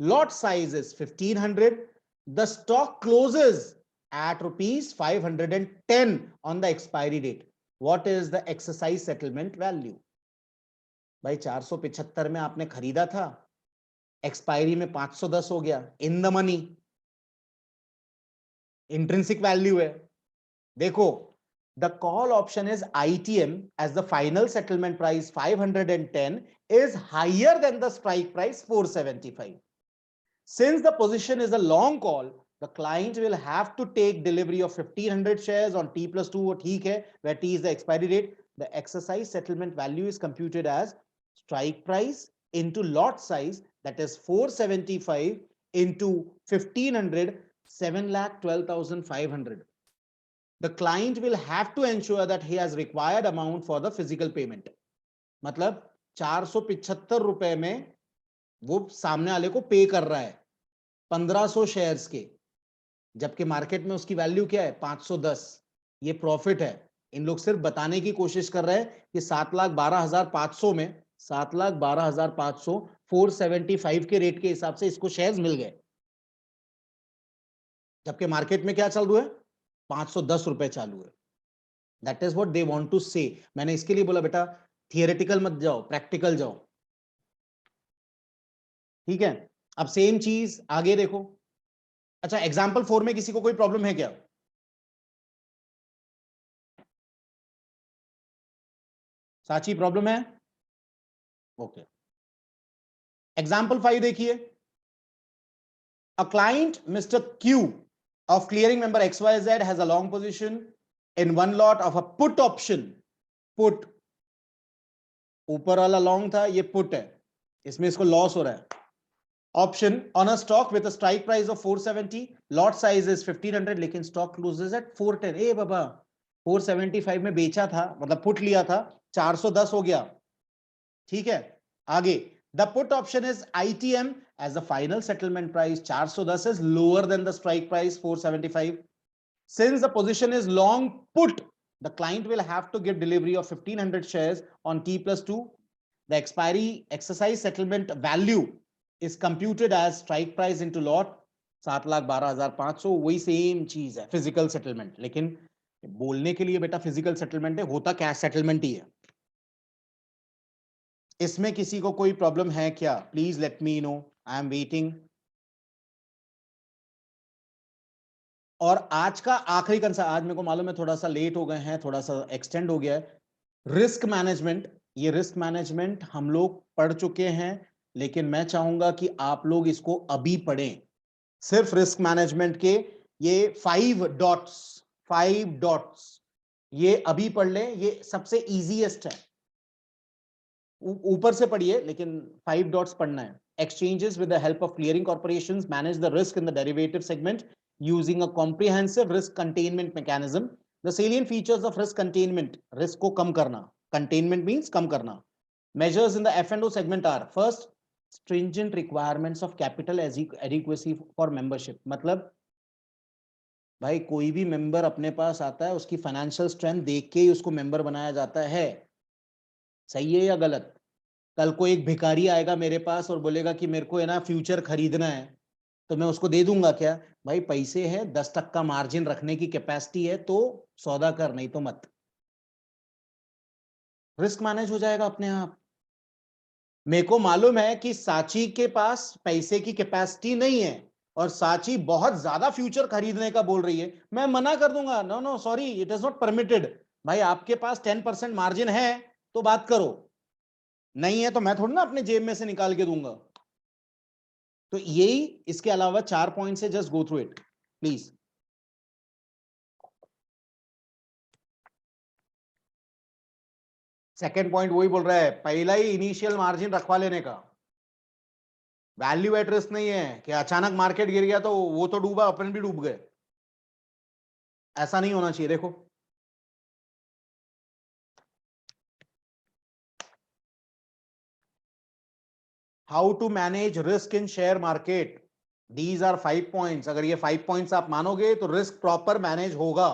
Lot size is 1,500. The stock closes at rupees 510 on the expiry date. What is the exercise settlement value? भाई 475 में आपने खरीदा था, एक्सपायरी में 510 हो गया. In the money, intrinsic value है. देखो, the call option is ITM as the final settlement price 510 is higher than the strike price 475. Since the position is a long call, the client will have to take delivery of 1,500 shares on T+2. वो ठीक है, where T is the expiry date. The exercise settlement value is computed as strike price into lot size, that is 475 into 1,500, 7,12,500. The client will have to ensure that he has required amount for the physical payment. मतलब 475 रुपए में वो सामने वाले को पे कर रहा है 1500 शेयर्स के, जबकि मार्केट में उसकी वैल्यू क्या है? 510. ये प्रॉफिट है. इन लोग सिर्फ बताने की कोशिश कर रहे हैं कि 7,12,500 में 7,12,500 475 के रेट के हिसाब से इसको शेयर्स मिल गए, जबकि मार्केट में क्या चल रहा है? 510 रुपए चालू है. That is what they want to say. मैंने इसके लिए बोला बेटा थियोरेटिकल मत जाओ, प्रैक्टिकल जाओ. ठीक है. अब सेम चीज आगे देखो. अच्छा, एग्जाम्पल 4 में किसी को कोई प्रॉब्लम है क्या? साची प्रॉब्लम है? ओके. एग्जाम्पल 5 देखिए. अ client mister Q of clearing member XYZ has a long position in one lot of a put option. Put ऊपर वाला लॉन्ग था, ये पुट है, इसमें इसको लॉस हो रहा है. Option on a stock with a strike price of 470, lot size is 1500, लेकिन stock closes at 410. ए बाबा 475 में बेचा था, मतलब पुट लिया था, 410 हो गया. ठीक है, आगे the put option is ITM as the final settlement price 410 is lower than the strike price 475. Since the position is long put, the client will have to give delivery of 1500 shares on T+2. The expiry exercise settlement value is computed as strike price into lot 7,12,500. वही सेम चीज है फिजिकल सेटलमेंट, लेकिन बोलने के लिए बेटा फिजिकल सेटलमेंट है, होता कैश सेटलमेंट ही है. इसमें किसी को कोई प्रॉब्लम है क्या? Please let me no, I am waiting. और आज का आखिरी कंसेप्ट, आज मेरे को मालूम है थोड़ा सा लेट हो गए हैं, थोड़ा सा एक्सटेंड हो गया है. Risk management. ये रिस्क मैनेजमेंट हम लोग पढ़ चुके हैं, लेकिन मैं चाहूंगा कि आप लोग इसको अभी पढ़ें. सिर्फ रिस्क मैनेजमेंट के ये 5 डॉट्स ये अभी पढ़ लें, ये सबसे इजीएस्ट है. ऊपर से पढ़िए, लेकिन 5 डॉट्स पढ़ना है. Exchanges with the help of clearing corporations manage the risk in the derivative segment using a comprehensive risk containment mechanism. The salient features of risk containment, risk को कम करना, containment means कम करना. Measures in the F&O segment are: first, stringent requirements of capital adequacy for membership. मतलब भाई कोई भी मेंबर अपने पास आता है, उसकी फाइनेंशियल स्ट्रेंथ देख के ही उसको मेंबर बनाया जाता है. सही है या गलत? कल को एक भिखारी आएगा मेरे पास और बोलेगा कि मेरे को है ना फ्यूचर खरीदना है, तो मैं उसको दे दूंगा क्या? भाई पैसे है, 10% मार्जिन रखने की कैपेसिटी है तो सौदा कर, नहीं तो मत. रिस्क मैनेज हो जाएगा अपने आप. मेरे को मालूम है कि साची के पास पैसे की कैपेसिटी नहीं है और साची बहुत ज्यादा फ्यूचर खरीदने का बोल रही है, मैं मना कर दूंगा, no no sorry, it is not permitted. भाई आपके पास 10% मार्जिन है तो बात करो, नहीं है तो मैं थोड़ी ना अपने जेब में से निकाल के दूंगा. तो यही, इसके अलावा 4 पॉइंट से, just go through it please. Second point वही बोल रहा है, पहला ही इनिशियल मार्जिन रखवा लेने का. वैल्यू एट रिस्क नहीं है कि अचानक मार्केट गिर गया तो वो तो डूबा, अपन भी डूब गए. ऐसा नहीं होना चाहिए. देखो how to manage risk in share market, these are 5 points. अगर ये 5 पॉइंट्स आप मानोगे तो रिस्क प्रॉपर मैनेज होगा.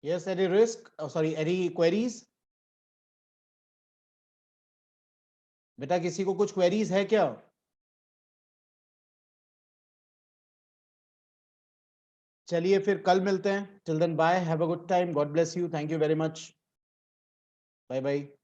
Yes, any risk? Oh, sorry, any queries? बेटा किसी को कुछ क्वेरीज है क्या? चलिए फिर कल मिलते हैं. Till then bye, have a good time, God bless you, thank you very much, bye bye.